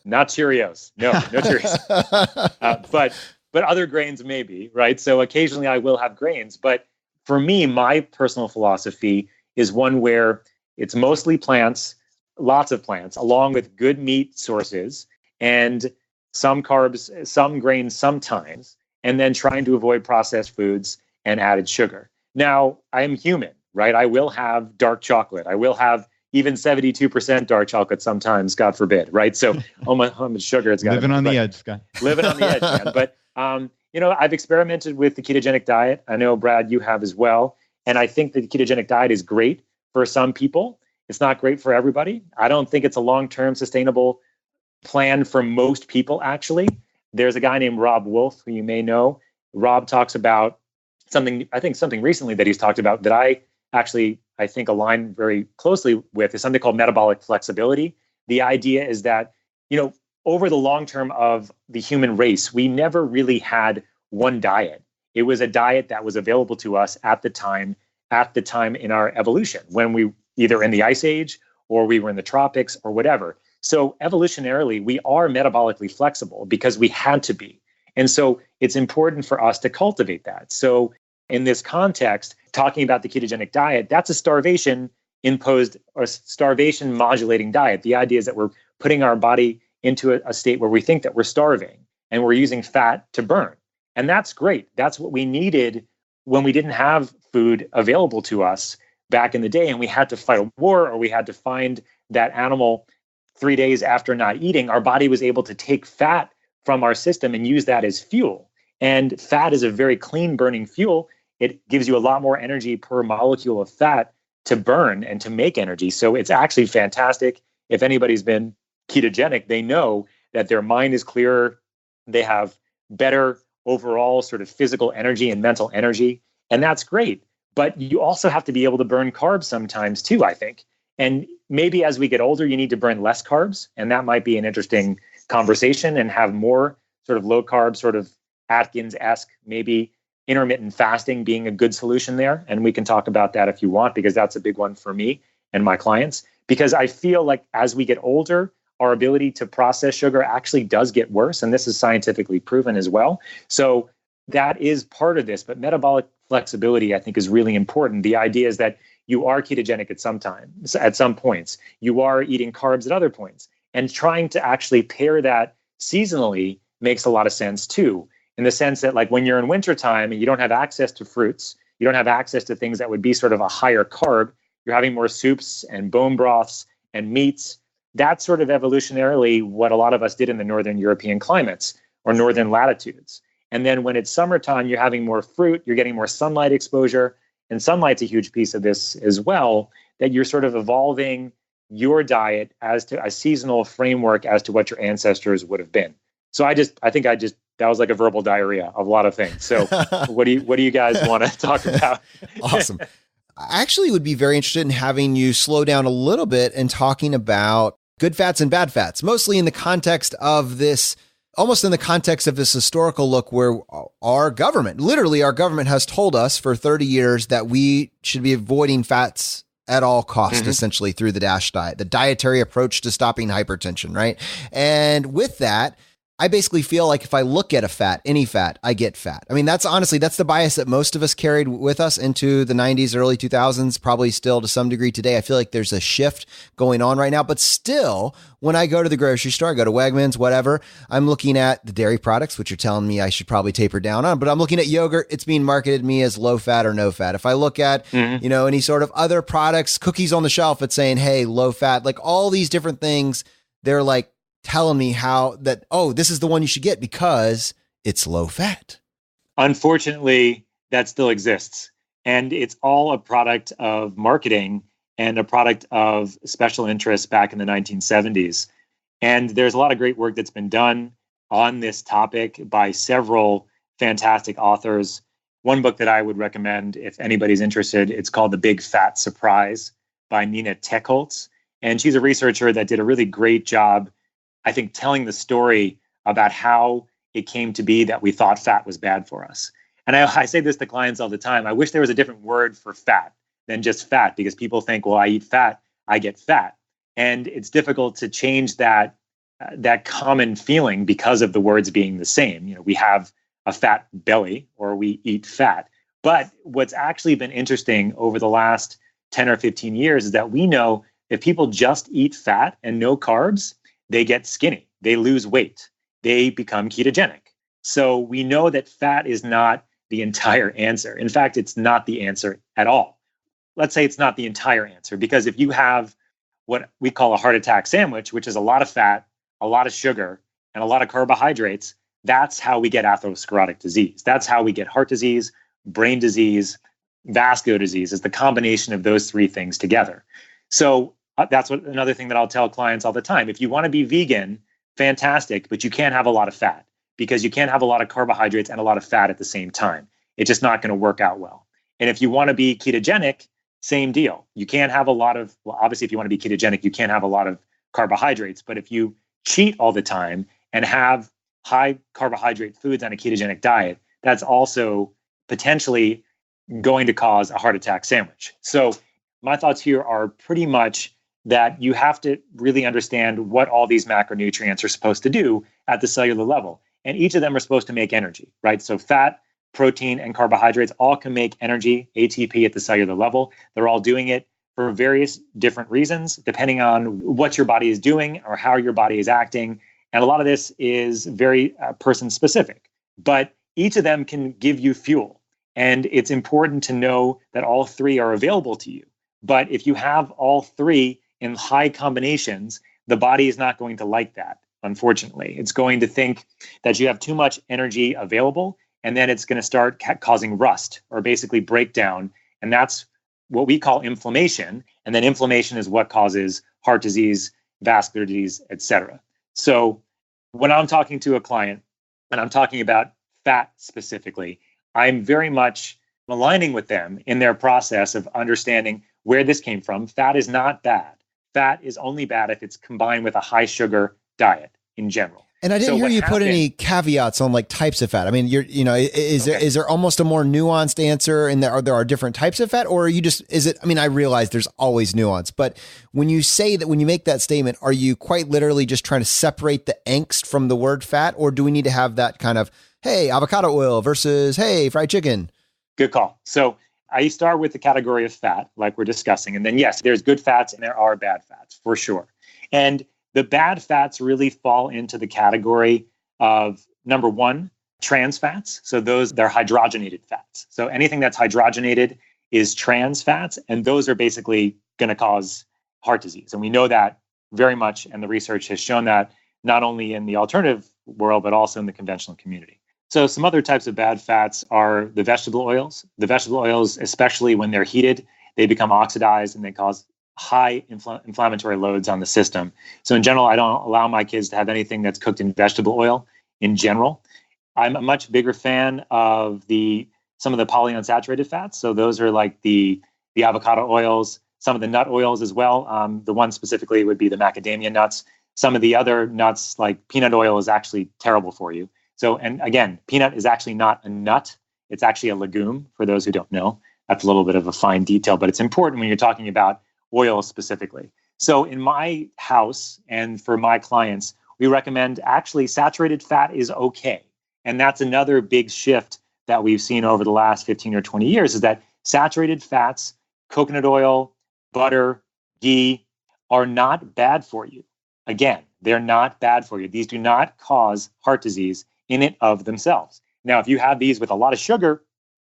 Not Cheerios. No Cheerios. But other grains maybe, right? So occasionally I will have grains. But for me, my personal philosophy is one where it's mostly plants, lots of plants, along with good meat sources and some carbs, some grains sometimes, and then trying to avoid processed foods and added sugar. Now, I am human, right? I will have dark chocolate. I will have even 72% dark chocolate sometimes, God forbid, right? So how much sugar it's got. Living on the edge, Scott. Living on the edge, man. But I've experimented with the ketogenic diet. I know, Brad, you have as well. And I think the ketogenic diet is great for some people. It's not great for everybody. I don't think it's a long-term sustainable plan for most people, actually. There's a guy named Rob Wolf, who you may know. Rob talks about something recently that he's talked about that I think align very closely with, is something called metabolic flexibility. The idea is that, over the long term of the human race, we never really had one diet. It was a diet that was available to us at the time in our evolution, when we either in the ice age or we were in the tropics or whatever. So evolutionarily, we are metabolically flexible because we had to be. And so it's important for us to cultivate that. So in this context, talking about the ketogenic diet, that's a starvation imposed or starvation modulating diet. The idea is that we're putting our body into a state where we think that we're starving and we're using fat to burn. And that's great. That's what we needed when we didn't have food available to us back in the day and we had to fight a war or we had to find that animal 3 days after not eating. Our body was able to take fat from our system and use that as fuel. And fat is a very clean burning fuel. It gives you a lot more energy per molecule of fat to burn and to make energy. So it's actually fantastic. If anybody's been ketogenic, they know that their mind is clearer. They have better overall sort of physical energy and mental energy. And that's great. But you also have to be able to burn carbs sometimes too, I think. And maybe as we get older, you need to burn less carbs. And that might be an interesting conversation, and have more sort of low carb, sort of Atkins-esque, maybe intermittent fasting being a good solution there. And we can talk about that if you want, because that's a big one for me and my clients. Because I feel like as we get older, our ability to process sugar actually does get worse. And this is scientifically proven as well. So that is part of this. But metabolic flexibility, I think, is really important. The idea is that you are ketogenic at some points. You are eating carbs at other points. And trying to actually pair that seasonally makes a lot of sense too, in the sense that, like, when you're in wintertime and you don't have access to fruits, you don't have access to things that would be sort of a higher carb, you're having more soups and bone broths and meats. That's sort of evolutionarily what a lot of us did in the northern European climates or northern latitudes. And then when it's summertime, you're having more fruit, you're getting more sunlight exposure. And sunlight's a huge piece of this as well, that you're sort of evolving your diet as to a seasonal framework as to what your ancestors would have been. So I think that was like a verbal diarrhea of a lot of things. So what do you guys want to talk about? Awesome. I actually would be very interested in having you slow down a little bit and talking about good fats and bad fats, mostly in the context of this, almost in the context of this historical look where our government has told us for 30 years that we should be avoiding fats at all costs, essentially through the DASH diet, the dietary approach to stopping hypertension, right? And with that, I basically feel like if I look at any fat, I get fat. I mean, that's the bias that most of us carried with us into the 90s, early 2000s, probably still to some degree today. I feel like there's a shift going on right now, but still, when I go to the grocery store, I go to Wegmans, whatever, I'm looking at the dairy products, which are telling me I should probably taper down on, but I'm looking at yogurt. It's being marketed to me as low fat or no fat. If I look at, any sort of other products, cookies on the shelf, it's saying, hey, low fat, like all these different things, they're like, telling me this is the one you should get because it's low fat. Unfortunately, that still exists. And it's all a product of marketing and a product of special interests back in the 1970s. And there's a lot of great work that's been done on this topic by several fantastic authors. One book that I would recommend if anybody's interested, it's called The Big Fat Surprise by Nina Techholz. And she's a researcher that did a really great job, I think, telling the story about how it came to be that we thought fat was bad for us. And I say this to clients all the time. I wish there was a different word for fat than just fat, because people think, well, I eat fat, I get fat. And it's difficult to change that common feeling because of the words being the same. We have a fat belly or we eat fat. But what's actually been interesting over the last 10 or 15 years is that we know if people just eat fat and no carbs, they get skinny, they lose weight, they become ketogenic. So we know that fat is not the entire answer. In fact, it's not the answer at all. Let's say it's not the entire answer, because if you have what we call a heart attack sandwich, which is a lot of fat, a lot of sugar, and a lot of carbohydrates, that's how we get atherosclerotic disease. That's how we get heart disease, brain disease, vascular disease, is the combination of those three things together. So that's another thing that I'll tell clients all the time. If you want to be vegan, fantastic, but you can't have a lot of fat, because you can't have a lot of carbohydrates and a lot of fat at the same time. It's just not going to work out well. And if you want to be ketogenic, same deal. You can't have a lot of, well, obviously, if you want to be ketogenic, you can't have a lot of carbohydrates. But if you cheat all the time and have high carbohydrate foods on a ketogenic diet, that's also potentially going to cause a heart attack sandwich. So my thoughts here are pretty much that you have to really understand what all these macronutrients are supposed to do at the cellular level. And each of them are supposed to make energy, right? So fat, protein, and carbohydrates all can make energy, ATP, at the cellular level. They're all doing it for various different reasons, depending on what your body is doing or how your body is acting. And a lot of this is very person specific, but each of them can give you fuel. And it's important to know that all three are available to you. But if you have all three in high combinations, the body is not going to like that, unfortunately. It's going to think that you have too much energy available, and then it's going to start causing rust, or basically breakdown. And that's what we call inflammation. And then inflammation is what causes heart disease, vascular disease, etc. So when I'm talking to a client and I'm talking about fat specifically, I'm very much aligning with them in their process of understanding where this came from. Fat is not bad. Fat is only bad if it's combined with a high sugar diet in general. And I didn't hear you put any caveats on like types of fat. I mean, is there almost a more nuanced answer, and there are different types of fat, or are you just, I realize there's always nuance, but when you say that, when you make that statement, are you quite literally just trying to separate the angst from the word fat, or do we need to have that kind of, hey, avocado oil versus, hey, fried chicken? Good call. So I start with the category of fat, like we're discussing. And then, yes, there's good fats and there are bad fats for sure. And the bad fats really fall into the category of, number one, trans fats. So they're hydrogenated fats. So anything that's hydrogenated is trans fats, and those are basically going to cause heart disease. And we know that very much, and the research has shown that not only in the alternative world, but also in the conventional community. So some other types of bad fats are the vegetable oils. The vegetable oils, especially when they're heated, they become oxidized and they cause high inflammatory loads on the system. So in general, I don't allow my kids to have anything that's cooked in vegetable oil in general. I'm a much bigger fan of some of the polyunsaturated fats. So those are like the avocado oils, some of the nut oils as well. The one specifically would be the macadamia nuts. Some of the other nuts, like peanut oil, is actually terrible for you. So, and again, peanut is actually not a nut. It's actually a legume, for those who don't know. That's a little bit of a fine detail, but it's important when you're talking about oil specifically. So in my house and for my clients, we recommend actually saturated fat is okay. And that's another big shift that we've seen over the last 15 or 20 years, is that saturated fats, coconut oil, butter, ghee, are not bad for you. Again, they're not bad for you. These do not cause heart disease in it of themselves. Now, if you have these with a lot of sugar,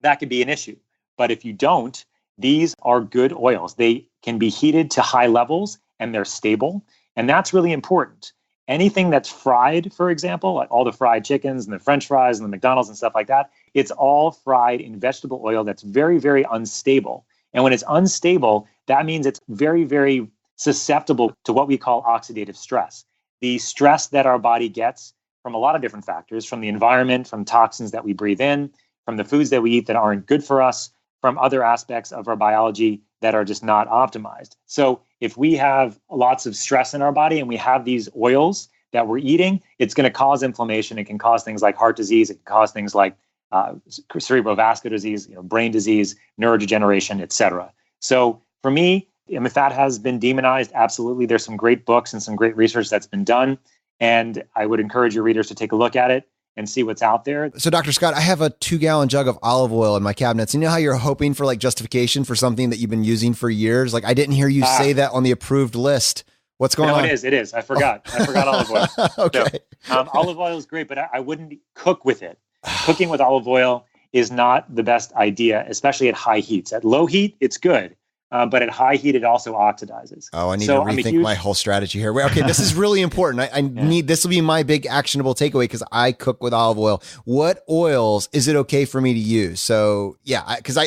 that could be an issue. But if you don't, these are good oils. They can be heated to high levels and they're stable. And that's really important. Anything that's fried, for example, like all the fried chickens and the French fries and the McDonald's and stuff like that, it's all fried in vegetable oil that's very, very unstable. And when it's unstable, that means it's very, very susceptible to what we call oxidative stress. The stress that our body gets from a lot of different factors, from the environment, from toxins that we breathe in, from the foods that we eat that aren't good for us, from other aspects of our biology that are just not optimized. So if we have lots of stress in our body and we have these oils that we're eating, it's going to cause inflammation. It can cause things like heart disease. It can cause things like cerebrovascular disease, brain disease, neurodegeneration, etc. So for me, if fat has been demonized, absolutely. There's some great books and some great research that's been done. And I would encourage your readers to take a look at it and see what's out there. So Dr. Scott, I have a 2-gallon jug of olive oil in my cabinets. You know how you're hoping for like justification for something that you've been using for years? Like I didn't hear you say that on the approved list. What's going on? It is. I forgot. I forgot olive oil. Okay. So, olive oil is great, but I wouldn't cook with it. Cooking with olive oil is not the best idea, especially at high heats. At low heat, it's good. but at high heat, it also oxidizes. Oh, I need to rethink my whole strategy here. Okay, this is really important. I need, this will be my big actionable takeaway because I cook with olive oil. What oils is it okay for me to use? So yeah, because I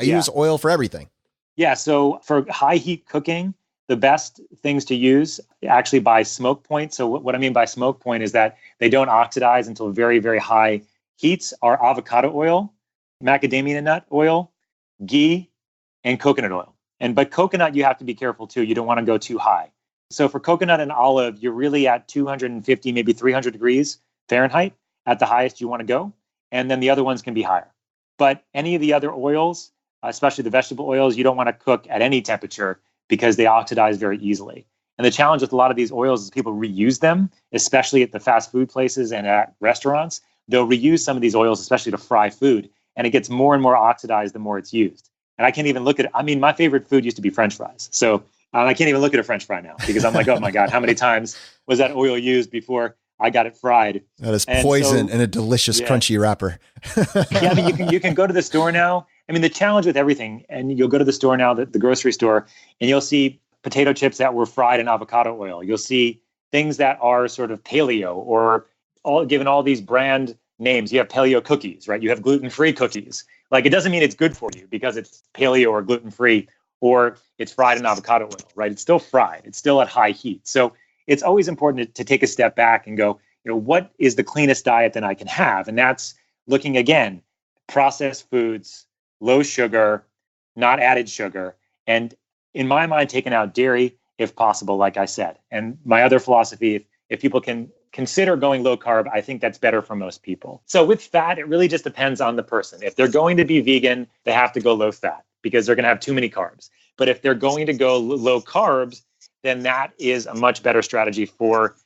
use oil for everything. Yeah, so for high heat cooking, the best things to use actually by smoke point. So what I mean by smoke point is that they don't oxidize until very, very high heats are avocado oil, macadamia nut oil, ghee, and coconut oil. But coconut, you have to be careful too. You don't want to go too high. So for coconut and olive, you're really at 250, maybe 300 degrees Fahrenheit at the highest you want to go. And then the other ones can be higher. But any of the other oils, especially the vegetable oils, you don't want to cook at any temperature because they oxidize very easily. And the challenge with a lot of these oils is people reuse them, especially at the fast food places and at restaurants. They'll reuse some of these oils, especially to fry food, and it gets more and more oxidized the more it's used. And I can't even look at it. I mean, my favorite food used to be French fries. So I can't even look at a French fry now because I'm like, oh my God, how many times was that oil used before I got it fried? That is poison in a delicious, crunchy wrapper. Yeah, I mean, you can go to the store now. I mean, the challenge with everything, and you'll go to the store now, the grocery store, and you'll see potato chips that were fried in avocado oil. You'll see things that are sort of paleo or given all these brand names. You have paleo cookies, right? You have gluten-free cookies. Like, it doesn't mean it's good for you because it's paleo or gluten-free or it's fried in avocado oil, right? It's still fried. It's still at high heat. So it's always important to take a step back and go, what is the cleanest diet that I can have? And that's looking, again, processed foods, low sugar, not added sugar. And in my mind, taking out dairy, if possible, like I said. And my other philosophy, if people can consider going low carb, I think that's better for most people. So with fat, it really just depends on the person. If they're going to be vegan, they have to go low fat because they're going to have too many carbs. But if they're going to go low carbs, then that is a much better strategy for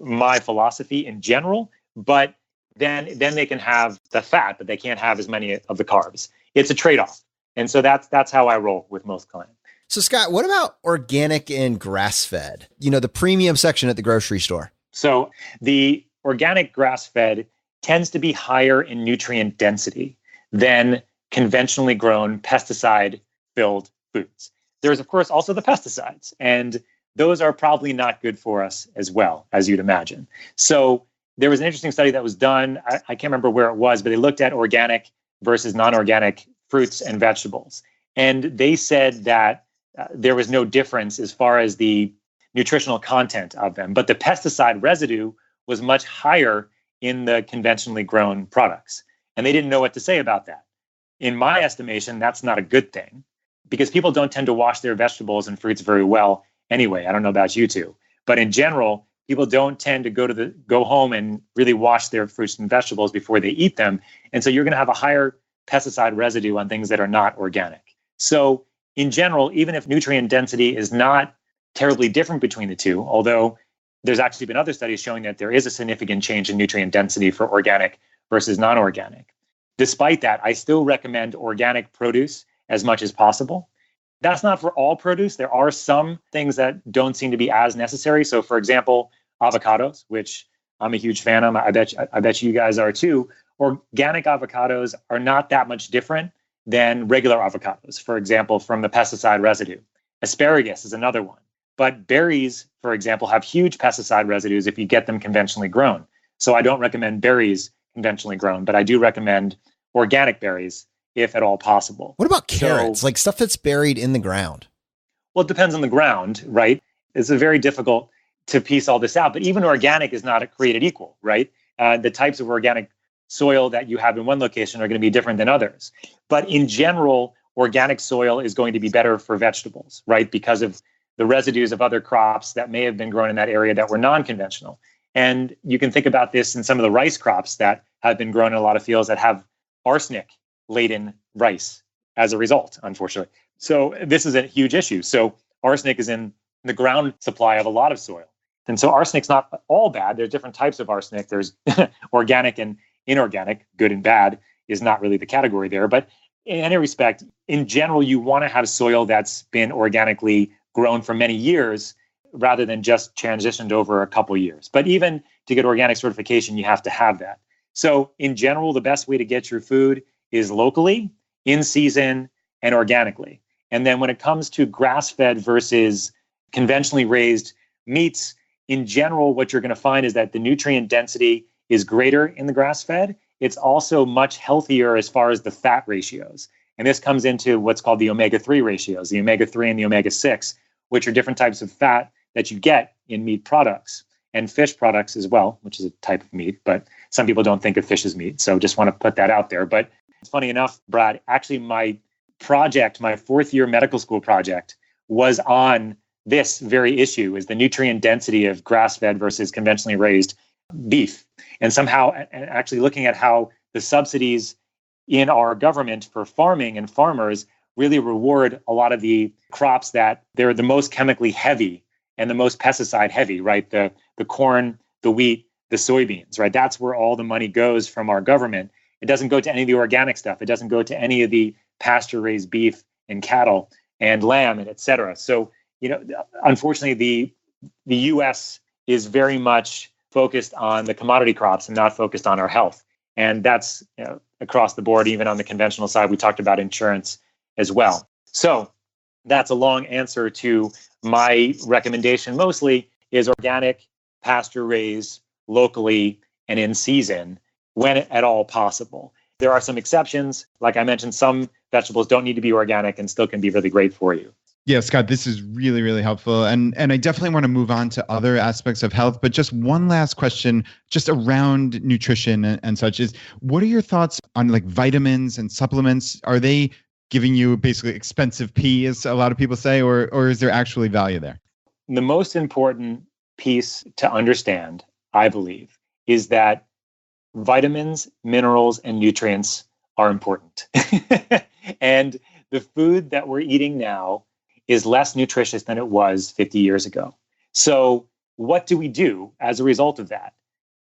my philosophy in general. But then they can have the fat, but they can't have as many of the carbs. It's a trade-off. And so that's how I roll with most clients. So Scott, what about organic and grass-fed? The premium section at the grocery store. So the organic grass-fed tends to be higher in nutrient density than conventionally grown pesticide-filled foods. There's, of course, also the pesticides, and those are probably not good for us as well, as you'd imagine. So there was an interesting study that was done. I can't remember where it was, but they looked at organic versus non-organic fruits and vegetables. And they said that there was no difference as far as the nutritional content of them, but the pesticide residue was much higher in the conventionally grown products. And they didn't know what to say about that. In my estimation, that's not a good thing because people don't tend to wash their vegetables and fruits very well anyway. I don't know about you two, but in general, people don't tend to go home and really wash their fruits and vegetables before they eat them. And so you're going to have a higher pesticide residue on things that are not organic. So in general, even if nutrient density is not terribly different between the two, although there's actually been other studies showing that there is a significant change in nutrient density for organic versus non-organic. Despite that, I still recommend organic produce as much as possible. That's not for all produce. There are some things that don't seem to be as necessary. So for example, avocados, which I'm a huge fan of, I bet you guys are too. Organic avocados are not that much different than regular avocados, for example, from the pesticide residue. Asparagus is another one. But berries, for example, have huge pesticide residues if you get them conventionally grown. So I don't recommend berries conventionally grown, but I do recommend organic berries if at all possible. What about carrots, like stuff that's buried in the ground? Well, it depends on the ground, right? It's very difficult to piece all this out, but even organic is not created equal, right? The types of organic soil that you have in one location are going to be different than others. But in general, organic soil is going to be better for vegetables, right? Because of the residues of other crops that may have been grown in that area that were non-conventional. And you can think about this in some of the rice crops that have been grown in a lot of fields that have arsenic-laden rice as a result, unfortunately. So this is a huge issue. So arsenic is in the ground supply of a lot of soil. And so arsenic's not all bad. There's different types of arsenic. There's organic and inorganic. Good and bad is not really the category there. But in any respect, in general, you want to have soil that's been organically grown for many years rather than just transitioned over a couple years. But even to get organic certification, you have to have that. So in general, the best way to get your food is locally, in season, and organically. And then when it comes to grass-fed versus conventionally raised meats, in general, what you're going to find is that the nutrient density is greater in the grass-fed. It's also much healthier as far as the fat ratios. And this comes into what's called the omega-3 ratios, the omega-3 and the omega-6, which are different types of fat that you get in meat products and fish products as well, which is a type of meat. But some people don't think of fish as meat. So just want to put that out there. But it's funny enough, Brad, actually my project, my fourth year medical school project, was on this very issue, is the nutrient density of grass-fed versus conventionally raised beef. And somehow actually looking at how the subsidies in our government for farming and farmers really reward a lot of the crops that they're the most chemically heavy and the most pesticide heavy, right? The corn, the wheat, the soybeans, right? That's where all the money goes from our government. It doesn't go to any of the organic stuff. It doesn't go to any of the pasture-raised beef and cattle and lamb and et cetera. So, unfortunately, the U.S. is very much focused on the commodity crops and not focused on our health. And that's across the board, even on the conventional side. We talked about insurance as well. So that's a long answer to my recommendation mostly is organic, pasture-raised, locally, and in season when at all possible. There are some exceptions. Like I mentioned, some vegetables don't need to be organic and still can be really great for you. Yeah, Scott, this is really, really helpful. And I definitely want to move on to other aspects of health. But just one last question, just around nutrition and such is, what are your thoughts on like vitamins and supplements? Are they giving you basically expensive pee, as a lot of people say, or is there actually value there? The most important piece to understand, I believe, is that vitamins, minerals, and nutrients are important. And the food that we're eating now is less nutritious than it was 50 years ago. So what do we do as a result of that?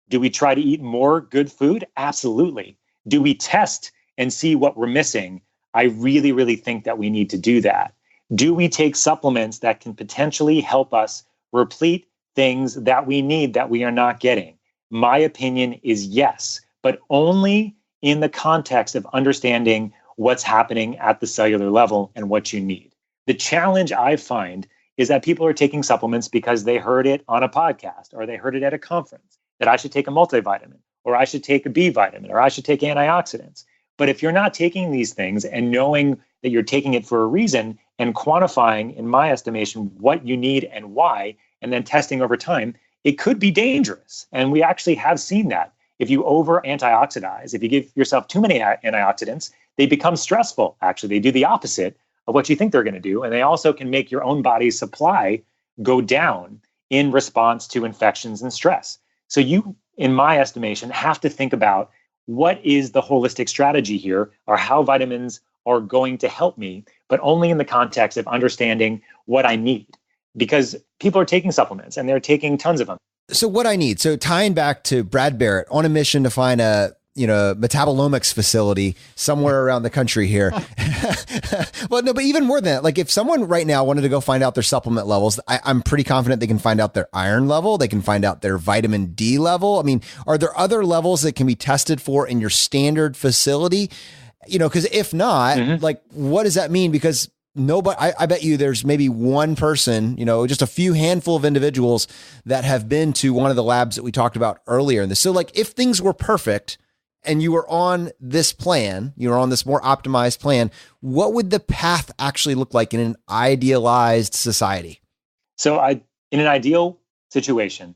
Do we try to eat more good food? Absolutely. Do we test and see what we're missing? I really, really think that we need to do that. Do we take supplements that can potentially help us replete things that we need that we are not getting? My opinion is yes, but only in the context of understanding what's happening at the cellular level and what you need. The challenge I find is that people are taking supplements because they heard it on a podcast or they heard it at a conference that I should take a multivitamin or I should take a B vitamin or I should take antioxidants. But if you're not taking these things and knowing that you're taking it for a reason and quantifying, in my estimation, what you need and why, and then testing over time, it could be dangerous. And we actually have seen that. If you over antioxidize, if you give yourself too many antioxidants, they become stressful. Actually, they do the opposite of what you think they're going to do. And they also can make your own body's supply go down in response to infections and stress. So you, in my estimation, have to think about what is the holistic strategy here, or how vitamins are going to help me, but only in the context of understanding what I need. Because people are taking supplements and they're taking tons of them. So what I need, so tying back to Brad Barrett on a mission to find a metabolomics facility somewhere around the country here. Well, no, but even more than that, like if someone right now wanted to go find out their supplement levels, I'm pretty confident they can find out their iron level. They can find out their vitamin D level. I mean, are there other levels that can be tested for in your standard facility? Because if not, like, what does that mean? Because nobody, I bet you there's maybe one person, just a few handful of individuals that have been to one of the labs that we talked about earlier in this. So like if things were perfect and you were on this plan, you were on this more optimized plan, what would the path actually look like in an idealized society? So in an ideal situation,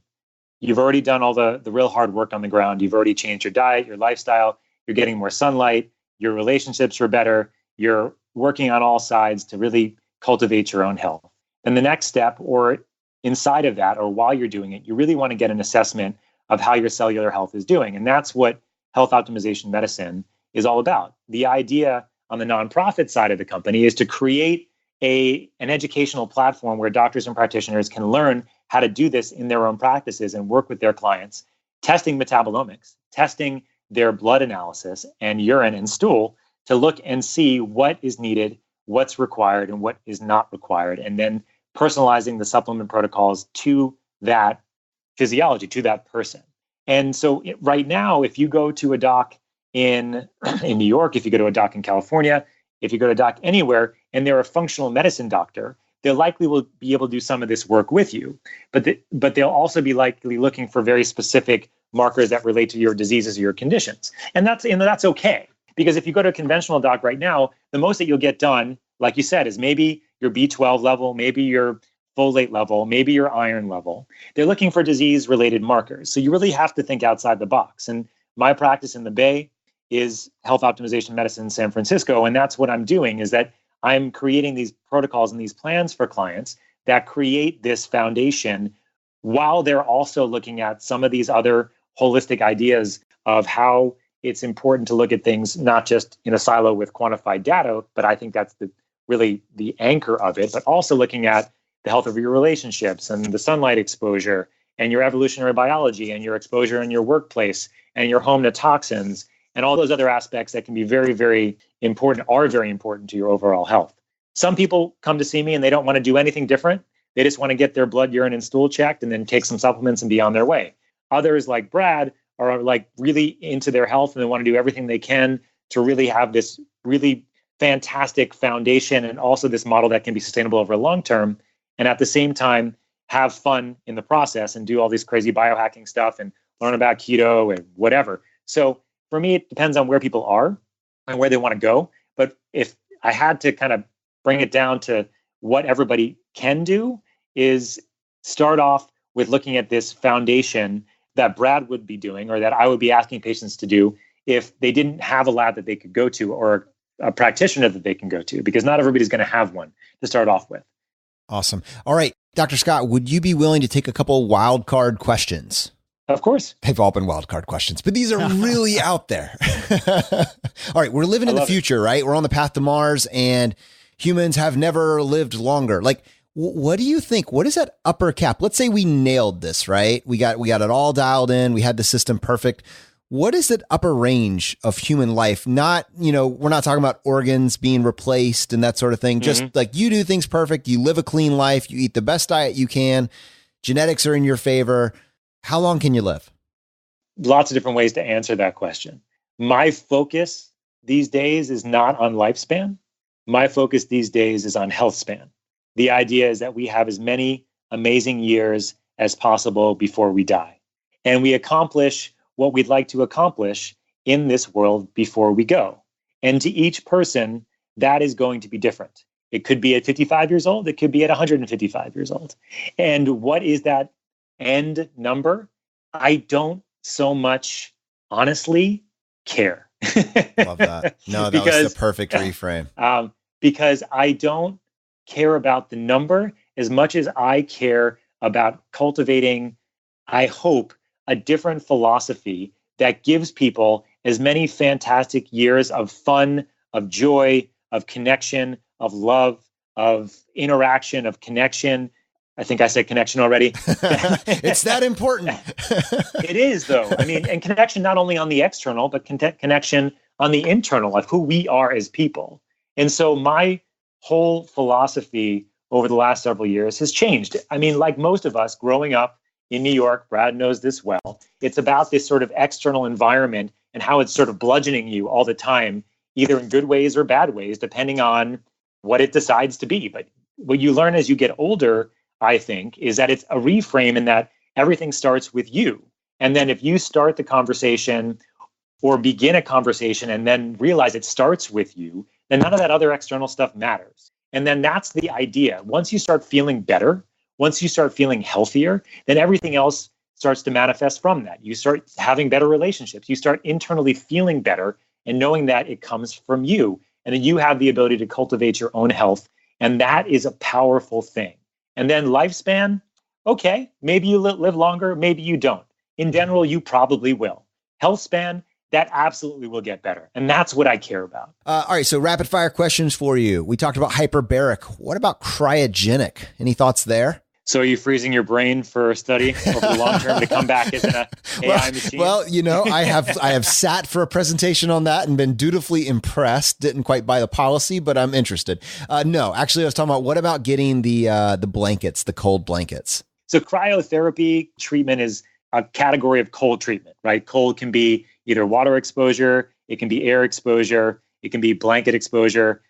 you've already done all the real hard work on the ground. You've already changed your diet, your lifestyle, you're getting more sunlight, your relationships are better, you're working on all sides to really cultivate your own health. Then the next step, or inside of that, or while you're doing it, you really want to get an assessment of how your cellular health is doing. And that's what health optimization medicine is all about. The idea on the nonprofit side of the company is to create an educational platform where doctors and practitioners can learn how to do this in their own practices and work with their clients, testing metabolomics, testing their blood analysis and urine and stool to look and see what is needed, what's required, and what is not required, and then personalizing the supplement protocols to that physiology, to that person. And so right now, if you go to a doc in New York, if you go to a doc in California, if you go to a doc anywhere and they're a functional medicine doctor, they likely will be able to do some of this work with you. But they'll also be likely looking for very specific markers that relate to your diseases or your conditions. And that's okay. Because if you go to a conventional doc right now, the most that you'll get done, like you said, is maybe your B12 level, maybe your folate level, maybe your iron level. They're looking for disease-related markers. So you really have to think outside the box. And my practice in the Bay is health optimization medicine in San Francisco. And that's what I'm doing, is that I'm creating these protocols and these plans for clients that create this foundation while they're also looking at some of these other holistic ideas of how it's important to look at things not just in a silo with quantified data, but I think that's really the anchor of it, but also looking at the health of your relationships and the sunlight exposure and your evolutionary biology and your exposure in your workplace and your home to toxins and all those other aspects that can be very, very important, are very important to your overall health. Some people come to see me and they don't want to do anything different. They just want to get their blood, urine, and stool checked and then take some supplements and be on their way. Others, like Brad, are like really into their health and they want to do everything they can to really have this really fantastic foundation and also this model that can be sustainable over long term. And at the same time, have fun in the process and do all these crazy biohacking stuff and learn about keto and whatever. So for me, it depends on where people are and where they want to go. But if I had to kind of bring it down to what everybody can do, is start off with looking at this foundation that Brad would be doing, or that I would be asking patients to do if they didn't have a lab that they could go to or a practitioner that they can go to, because not everybody's going to have one to start off with. Awesome. All right, Dr. Scott, would you be willing to take a couple wild card questions? Of course. They've all been wild card questions, but these are really out there. All right, we're living in the future, right? We're on the path to Mars and humans have never lived longer. Like, what do you think? What is that upper cap? Let's say we nailed this, right? We got it all dialed in. We had the system perfect. What is that upper range of human life? Not, we're not talking about organs being replaced and that sort of thing. Just like you do things perfect. You live a clean life. You eat the best diet you can. Genetics are in your favor. How long can you live? Lots of different ways to answer that question. My focus these days is not on lifespan. My focus these days is on health span. The idea is that we have as many amazing years as possible before we die. And we accomplish what we'd like to accomplish in this world before we go. And to each person, that is going to be different. It could be at 55 years old. It could be at 155 years old. And what is that end number? I don't so much honestly care. Love that. No, that was the perfect reframe. Because I don't care about the number as much as I care about cultivating, I hope, a different philosophy that gives people as many fantastic years of fun, of joy, of connection, of love, of interaction, of connection. I think I said connection already. It's that important. It is, though. I mean, and connection not only on the external, but connection on the internal of who we are as people. And so my whole philosophy over the last several years has changed. I mean, like most of us growing up in New York, Brad knows this well, it's about this sort of external environment and how it's sort of bludgeoning you all the time, either in good ways or bad ways, depending on what it decides to be. But what you learn as you get older, I think, is that it's a reframe in that everything starts with you. And then if you start the conversation or begin a conversation and then realize it starts with you, then none of that other external stuff matters. And then that's the idea. Once you start feeling better, once you start feeling healthier, then everything else starts to manifest from that. You start having better relationships. You start internally feeling better and knowing that it comes from you. And then you have the ability to cultivate your own health. And that is a powerful thing. And then lifespan, okay, maybe you live longer, maybe you don't. In general, you probably will. Health span, that absolutely will get better. And that's what I care about. All right, so rapid fire questions for you. We talked about hyperbaric. What about cryogenic? Any thoughts there? So are you freezing your brain for a study over the long term to come back as an AI machine? Well, I have sat for a presentation on that and been dutifully impressed. Didn't quite buy the policy, but I'm interested. No, actually, I was talking about what about getting the blankets, the cold blankets? So cryotherapy treatment is a category of cold treatment, right? Cold can be either water exposure, it can be air exposure, it can be blanket exposure.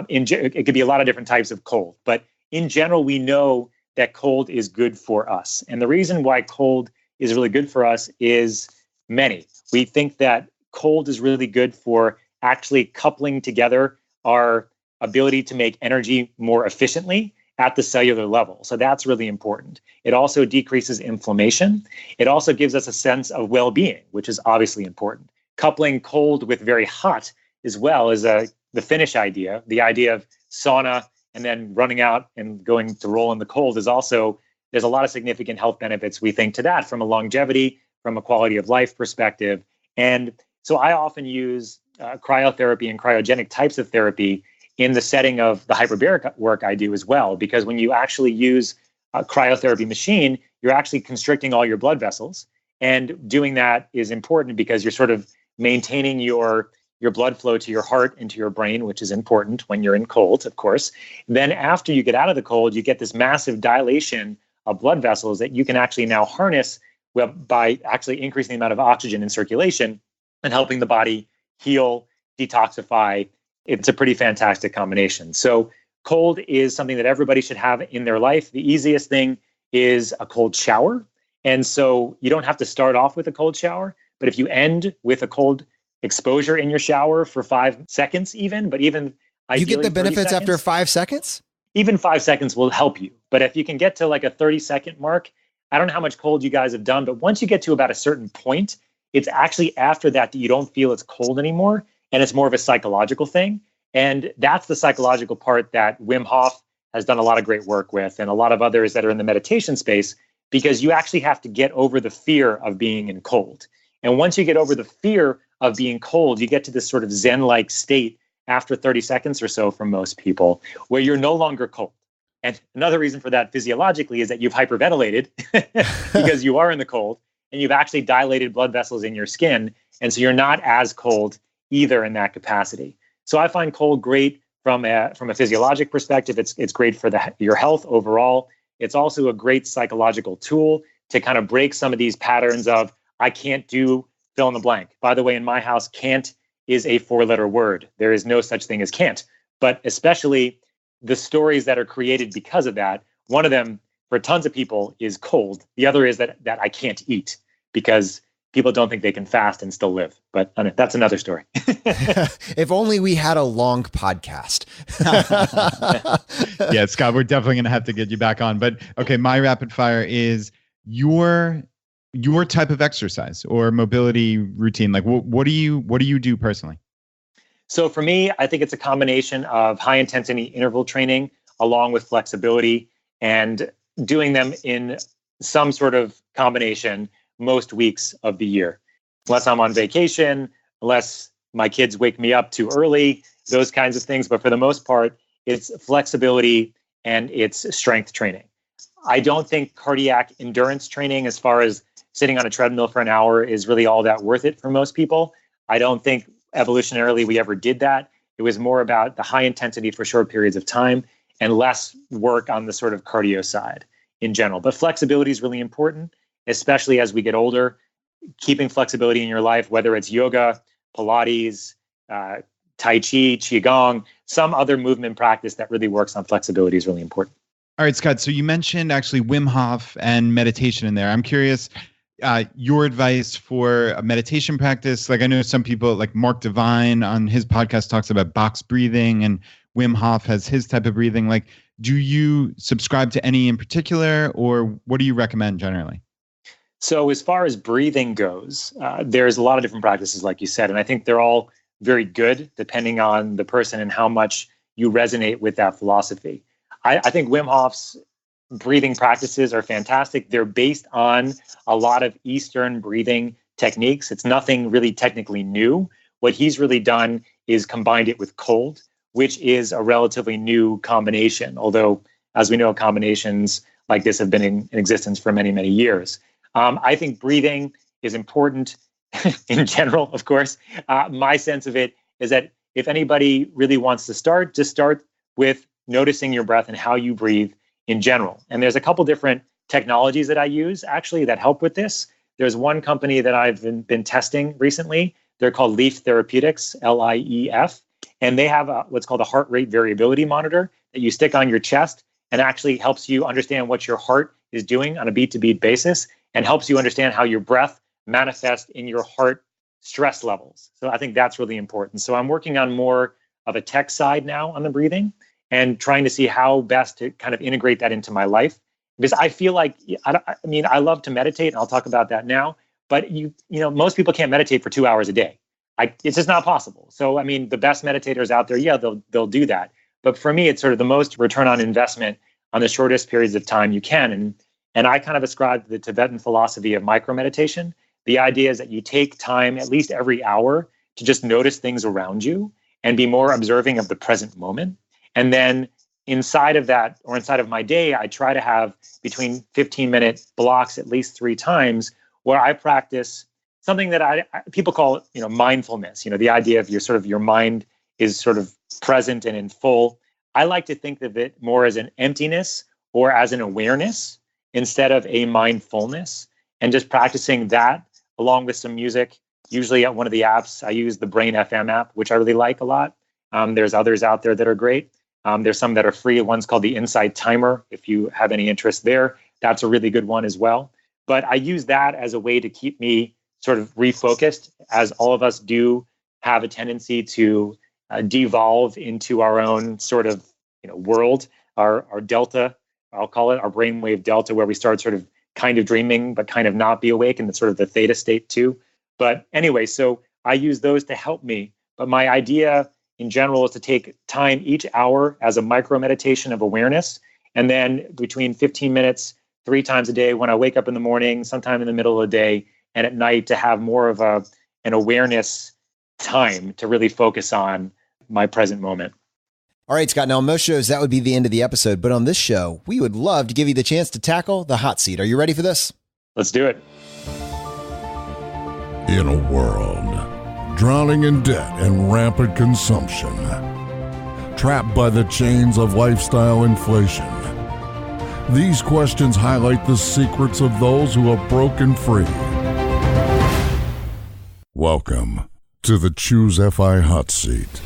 It could be a lot of different types of cold, but in general, we know that cold is good for us. And the reason why cold is really good for us is many. We think that cold is really good for actually coupling together our ability to make energy more efficiently at the cellular level. So that's really important. It also decreases inflammation. It also gives us a sense of well-being, which is obviously important. Coupling cold with very hot as well is the Finnish idea. The idea of sauna and then running out and going to roll in the cold is also, there's a lot of significant health benefits, we think, to that from a longevity, from a quality of life perspective. And so I often use cryotherapy and cryogenic types of therapy in the setting of the hyperbaric work I do as well, because when you actually use a cryotherapy machine, you're actually constricting all your blood vessels. And doing that is important because you're sort of maintaining your blood flow to your heart and to your brain, which is important when you're in cold, of course. Then after you get out of the cold, you get this massive dilation of blood vessels that you can actually now harness by actually increasing the amount of oxygen in circulation and helping the body heal, detoxify. It's a pretty fantastic combination. So cold is something that everybody should have in their life. The easiest thing is a cold shower. And so you don't have to start off with a cold shower, but if you end with a cold exposure in your shower for 5 seconds but even you get the benefits seconds, after 5 seconds? Even 5 seconds will help you. But if you can get to like a 30-second mark, I don't know how much cold you guys have done, but once you get to about a certain point, it's actually after that you don't feel it's cold anymore. And it's more of a psychological thing. And that's the psychological part that Wim Hof has done a lot of great work with, and a lot of others that are in the meditation space, because you actually have to get over the fear of being in cold. And once you get over the fear of being cold, you get to this sort of Zen-like state after 30 seconds or so for most people, where you're no longer cold. And another reason for that physiologically is that you've hyperventilated because you are in the cold, and you've actually dilated blood vessels in your skin. And so you're not as cold either in that capacity. So I find cold great from a physiologic perspective. It's great for your health overall. It's also a great psychological tool to kind of break some of these patterns of, I can't do fill in the blank. By the way, in my house, can't is a 4-letter word. There is no such thing as can't. But especially the stories that are created because of that, one of them for tons of people is cold. The other is that I can't eat because people don't think they can fast and still live. But that's another story. If only we had a long podcast. Yeah, Scott, we're definitely going to have to get you back on. But okay, my rapid fire is your type of exercise or mobility routine. Like what do you do personally? So for me, I think it's a combination of high intensity interval training along with flexibility, and doing them in some sort of combination most weeks of the year, unless I'm on vacation, unless my kids wake me up too early, those kinds of things. But for the most part, it's flexibility and it's strength training. I don't think cardiac endurance training, as far as sitting on a treadmill for an hour, is really all that worth it for most people. I don't think evolutionarily we ever did that. It was more about the high intensity for short periods of time and less work on the sort of cardio side in general. But flexibility is really important, especially as we get older. Keeping flexibility in your life, whether it's yoga, Pilates, Tai Chi, Qigong, some other movement practice that really works on flexibility is really important. All right, Scott. So you mentioned actually Wim Hof and meditation in there. I'm curious, your advice for a meditation practice. Like I know some people, like Mark Divine on his podcast talks about box breathing, and Wim Hof has his type of breathing. Like, do you subscribe to any in particular, or what do you recommend generally? So as far as breathing goes, there's a lot of different practices, like you said, and I think they're all very good depending on the person and how much you resonate with that philosophy. I think Wim Hof's breathing practices are fantastic. They're based on a lot of Eastern breathing techniques. It's nothing really technically new. What he's really done is combined it with cold, which is a relatively new combination, although, as we know, combinations like this have been in existence for many, many years. I think breathing is important in general, of course. My sense of it is that if anybody really wants to start, just start with noticing your breath and how you breathe in general. And there's a couple different technologies that I use actually that help with this. There's one company that I've been testing recently. They're called Leaf Therapeutics, LIEF. And they have what's called a heart rate variability monitor that you stick on your chest and actually helps you understand what your heart is doing on a beat to beat basis and helps you understand how your breath manifests in your heart stress levels. So I think that's really important. So I'm working on more of a tech side now on the breathing and trying to see how best to kind of integrate that into my life. Because I feel like, I love to meditate, and I'll talk about that now, but most people can't meditate for 2 hours a day. It's just not possible. So, the best meditators out there, they'll do that. But for me, it's sort of the most return on investment on the shortest periods of time you can. And I kind of ascribe to the Tibetan philosophy of micro-meditation. The idea is that you take time at least every hour to just notice things around you and be more observing of the present moment. And then inside of that, or inside of my day, I try to have between 15-minute blocks at least 3 times where I practice something that people call mindfulness. The idea of your mind is sort of present and in full. I like to think of it more as an emptiness or as an awareness instead of a mindfulness, and just practicing that along with some music. Usually at one of the apps, I use the Brain FM app, which I really like a lot. There's others out there that are great. There's some that are free. One's called the Insight Timer. If you have any interest there, that's a really good one as well. But I use that as a way to keep me sort of refocused, as all of us do have a tendency to devolve into our own sort of world, our delta, I'll call it our brainwave delta, where we start sort of kind of dreaming, but kind of not be awake, and it's sort of the theta state too. But anyway, so I use those to help me. But my idea in general is to take time each hour as a micro meditation of awareness, and then between 15 minutes, 3 times a day, when I wake up in the morning, sometime in the middle of the day, and at night, to have more of an awareness time to really focus on my present moment. All right, Scott. Now, on most shows, that would be the end of the episode. But on this show, we would love to give you the chance to tackle the hot seat. Are you ready for this? Let's do it. In a world drowning in debt and rampant consumption, trapped by the chains of lifestyle inflation, these questions highlight the secrets of those who have broken free. Welcome to the Choose FI Hot Seat.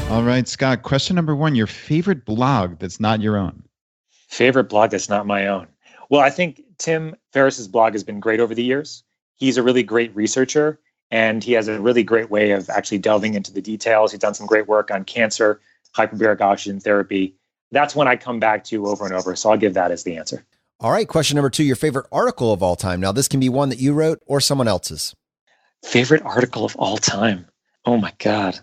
All right, Scott, question number 1, your favorite blog that's not your own. Favorite blog that's not my own. Well, I think Tim Ferriss's blog has been great over the years. He's a really great researcher, and he has a really great way of actually delving into the details. He's done some great work on cancer, hyperbaric oxygen therapy. That's one I come back to over and over. So I'll give that as the answer. All right. Question number 2, your favorite article of all time. Now, this can be one that you wrote or someone else's. Favorite article of all time. Oh my God.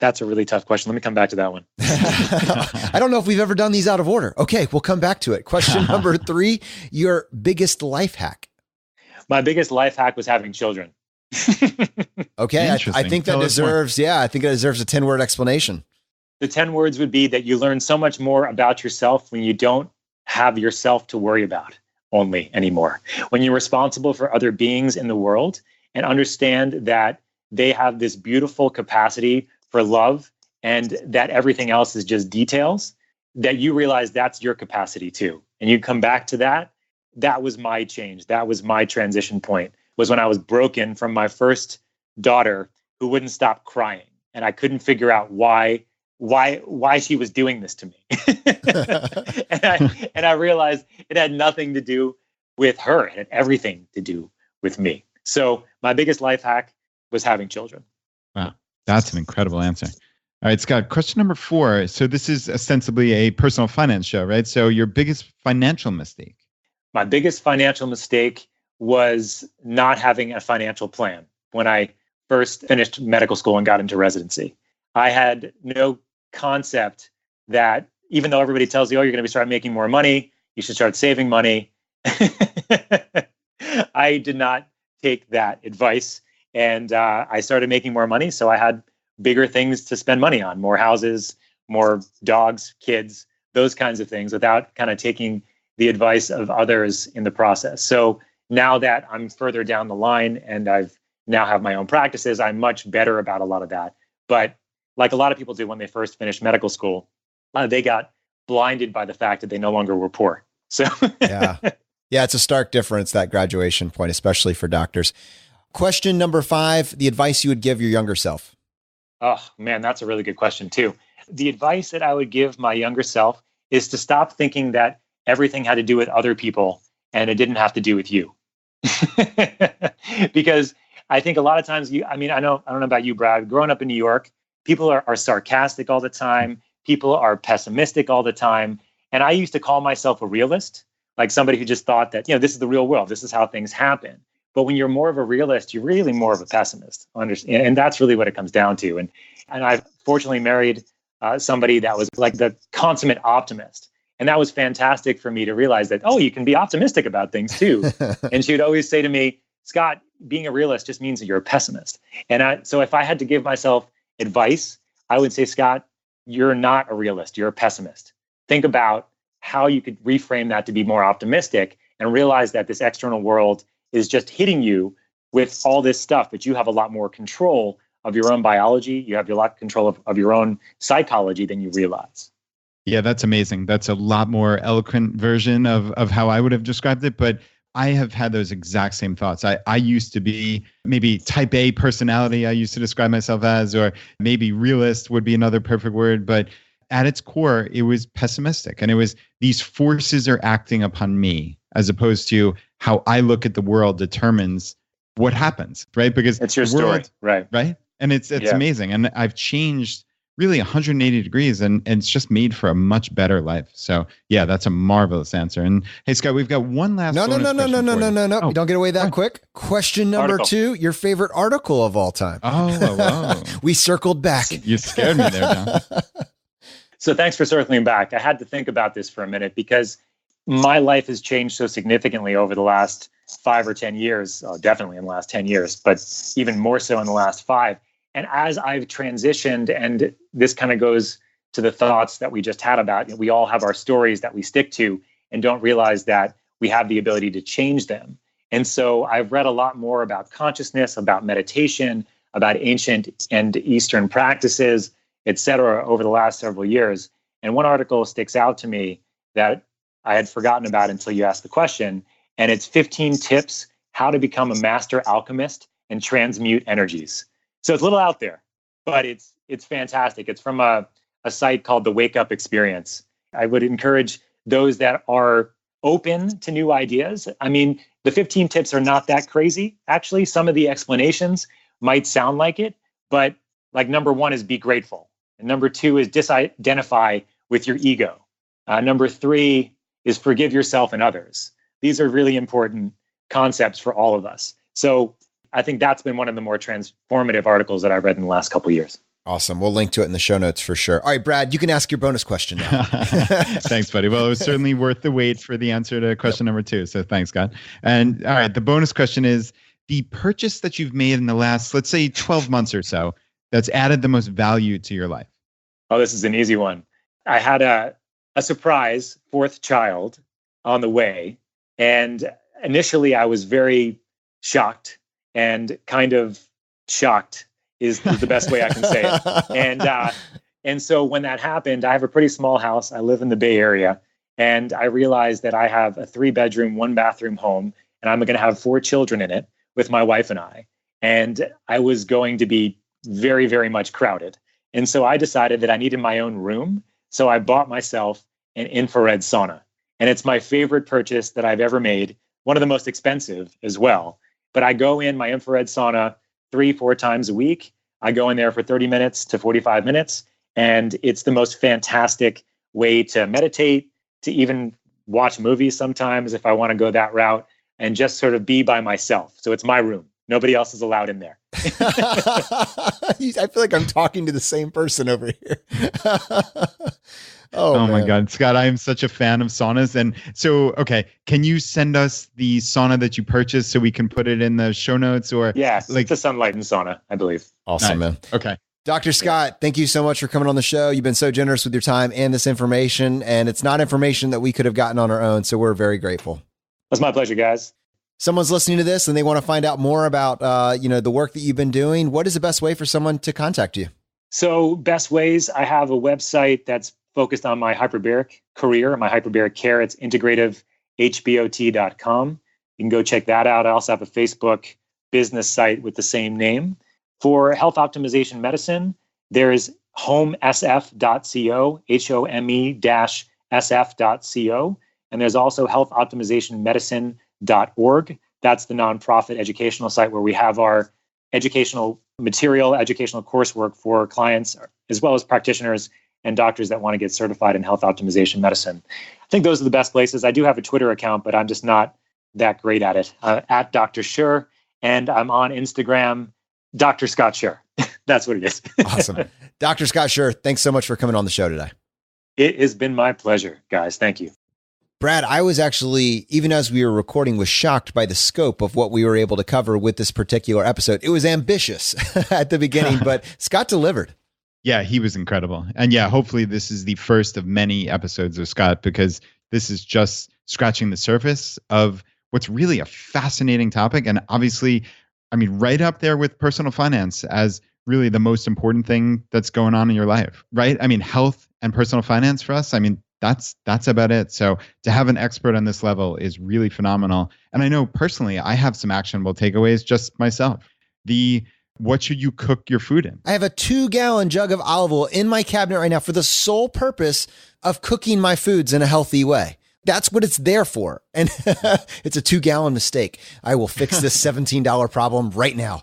That's a really tough question. Let me come back to that one. I don't know if we've ever done these out of order. Okay, we'll come back to it. Question number 3, your biggest life hack. My biggest life hack was having children. Okay, I think that deserves, I think it deserves a 10-word explanation. The 10 words would be that you learn so much more about yourself when you don't have yourself to worry about only anymore. When you're responsible for other beings in the world and understand that they have this beautiful capacity for love and that everything else is just details, that you realize that's your capacity too. And you come back to that. That was my change. That was my transition point, was when I was broken from my first daughter who wouldn't stop crying. And I couldn't figure out why she was doing this to me. and I realized it had nothing to do with her. It had everything to do with me. So my biggest life hack was having children. Wow. That's an incredible answer. All right, Scott, question number 4. So this is ostensibly a personal finance show, right? So your biggest financial mistake. My biggest financial mistake was not having a financial plan when I first finished medical school and got into residency. I had no concept that, even though everybody tells you, oh, you're going to start making more money, you should start saving money. I did not take that advice. And I started making more money. So I had bigger things to spend money on, more houses, more dogs, kids, those kinds of things, without kind of taking the advice of others in the process. So now that I'm further down the line and I've now have my own practices, I'm much better about a lot of that. But like a lot of people do when they first finished medical school, they got blinded by the fact that they no longer were poor. So Yeah. Yeah, it's a stark difference, that graduation point, especially for doctors. Question number 5, the advice you would give your younger self. Oh, man, that's a really good question, too. The advice that I would give my younger self is to stop thinking that everything had to do with other people and it didn't have to do with you. Because I think a lot of times, I don't know about you, Brad, growing up in New York, people are sarcastic all the time. People are pessimistic all the time. And I used to call myself a realist, like somebody who just thought that, this is the real world. This is how things happen. But when you're more of a realist, you're really more of a pessimist. And that's really what it comes down to. And I fortunately married somebody that was like the consummate optimist. And that was fantastic for me to realize that, you can be optimistic about things too. And she would always say to me, Scott, being a realist just means that you're a pessimist. And so if I had to give myself advice, I would say, Scott, you're not a realist, you're a pessimist. Think about how you could reframe that to be more optimistic and realize that this external world is just hitting you with all this stuff, but you have a lot more control of your own biology. You have a lot of control of your own psychology than you realize. Yeah, that's amazing. That's a lot more eloquent version of how I would have described it. But I have had those exact same thoughts. I used to be maybe type A personality, I used to describe myself as, or maybe realist would be another perfect word. But at its core, it was pessimistic. And it was these forces are acting upon me, as opposed to how I look at the world determines what happens, right? Because it's your story, right? Right. And it's amazing. And I've changed really 180 degrees and it's just made for a much better life. So yeah, that's a marvelous answer. And hey, Scott, we've got one last No. Oh, you don't get away that quick. Question number 2, your favorite article of all time. Oh. We circled back. You scared me there, John. So thanks for circling back. I had to think about this for a minute because my life has changed so significantly over the last 5 or 10 years, definitely in the last 10 years, but even more so in the last 5. And as I've transitioned, and this kind of goes to the thoughts that we just had about, we all have our stories that we stick to and don't realize that we have the ability to change them. And so I've read a lot more about consciousness, about meditation, about ancient and Eastern practices, et cetera, over the last several years. And one article sticks out to me that I had forgotten about until you asked the question. And it's 15 tips how to become a master alchemist and transmute energies. So it's a little out there, but it's fantastic. It's from a site called the Wake Up Experience. I would encourage those that are open to new ideas. I mean, the 15 tips are not that crazy. Actually, some of the explanations might sound like it, but like number 1 is be grateful. And number 2 is disidentify with your ego. Number 3 is forgive yourself and others. These are really important concepts for all of us. So I think that's been one of the more transformative articles that I've read in the last couple of years. Awesome. We'll link to it in the show notes for sure. All right, Brad, you can ask your bonus question now. Thanks, buddy. Well, it was certainly worth the wait for the answer to question number 2. So thanks, Scott. And all right, the bonus question is the purchase that you've made in the last, let's say 12 months or so, that's added the most value to your life. Oh, this is an easy one. I had a surprise 4th child on the way. And initially I was very shocked. And kind of shocked is the best way I can say it. And so when that happened, I have a pretty small house. I live in the Bay Area. And I realized that I have a 3-bedroom, 1-bathroom home. And I'm going to have 4 children in it with my wife and I. And I was going to be very, very much crowded. And so I decided that I needed my own room. So I bought myself an infrared sauna. And it's my favorite purchase that I've ever made. One of the most expensive as well. But I go in my infrared sauna 3-4 times a week. I go in there for 30 minutes to 45 minutes. And it's the most fantastic way to meditate, to even watch movies sometimes if I want to go that route, and just sort of be by myself. So it's my room. Nobody else is allowed in there. I feel like I'm talking to the same person over here. Oh my God, Scott, I am such a fan of saunas. And so, okay, can you send us the sauna that you purchased so we can put it in the show notes? Or it's a sunlight and sauna, I believe. Awesome, nice. Man. Okay. Dr. Scott, thank you so much for coming on the show. You've been so generous with your time and this information, and it's not information that we could have gotten on our own. So we're very grateful. It's my pleasure, guys. Someone's listening to this and they want to find out more about, the work that you've been doing. What is the best way for someone to contact you? So best ways, I have a website that's focused on my hyperbaric career, my hyperbaric care. It's integrativehbot.com. You can go check that out. I also have a Facebook business site with the same name. For health optimization medicine, there's homesf.co, HOME-SF.co. And there's also healthoptimizationmedicine.org. That's the nonprofit educational site where we have our educational material, educational coursework for clients, as well as practitioners and doctors that want to get certified in health optimization medicine. I think those are the best places. I do have a Twitter account, but I'm just not that great at it. At Dr. Scherr, and I'm on Instagram, Dr. Scott Scherr. That's what it is. Awesome. Dr. Scott Scherr, thanks so much for coming on the show today. It has been my pleasure, guys. Thank you. Brad, I was actually, even as we were recording, was shocked by the scope of what we were able to cover with this particular episode. It was ambitious at the beginning, but Scott delivered. Yeah, he was incredible. And yeah, hopefully this is the first of many episodes of Scott, because this is just scratching the surface of what's really a fascinating topic. And obviously, I mean, right up there with personal finance as really the most important thing that's going on in your life, right? I mean, health and personal finance for us, I mean, that's about it. So to have an expert on this level is really phenomenal. And I know personally, I have some actionable takeaways just myself. What should you cook your food in? I have a 2-gallon jug of olive oil in my cabinet right now for the sole purpose of cooking my foods in a healthy way. That's what it's there for. And it's a 2-gallon mistake. I will fix this $17 problem right now.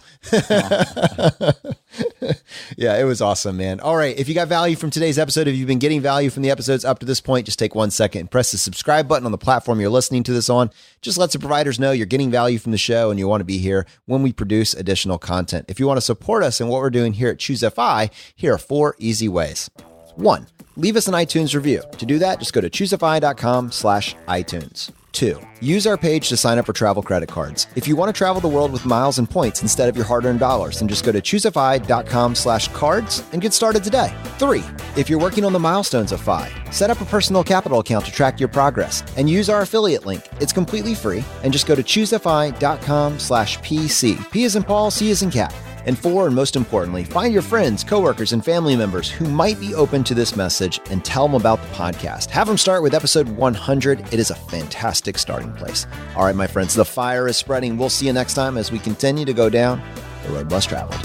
Yeah, it was awesome, man. All right. If you got value from today's episode, if you've been getting value from the episodes up to this point, just take 1 second and press the subscribe button on the platform you're listening to this on. Just lets the providers know you're getting value from the show and you want to be here when we produce additional content. If you want to support us in what we're doing here at Choose FI, here are 4 easy ways. 1, leave us an iTunes review. To do that, just go to choosefi.com/iTunes. 2, use our page to sign up for travel credit cards. If you want to travel the world with miles and points instead of your hard-earned dollars, then just go to choosefi.com/cards and get started today. 3, if you're working on the milestones of FI, set up a personal capital account to track your progress and use our affiliate link. It's completely free, and just go to choosefi.com/PC. P as in Paul, C as in cat. And 4, and most importantly, find your friends, coworkers, and family members who might be open to this message and tell them about the podcast. Have them start with episode 100. It is a fantastic starting place. All right, my friends, the fire is spreading. We'll see you next time as we continue to go down the road less traveled.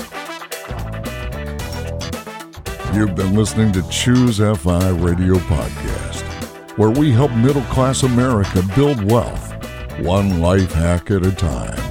You've been listening to Choose FI Radio Podcast, where we help middle-class America build wealth, one life hack at a time.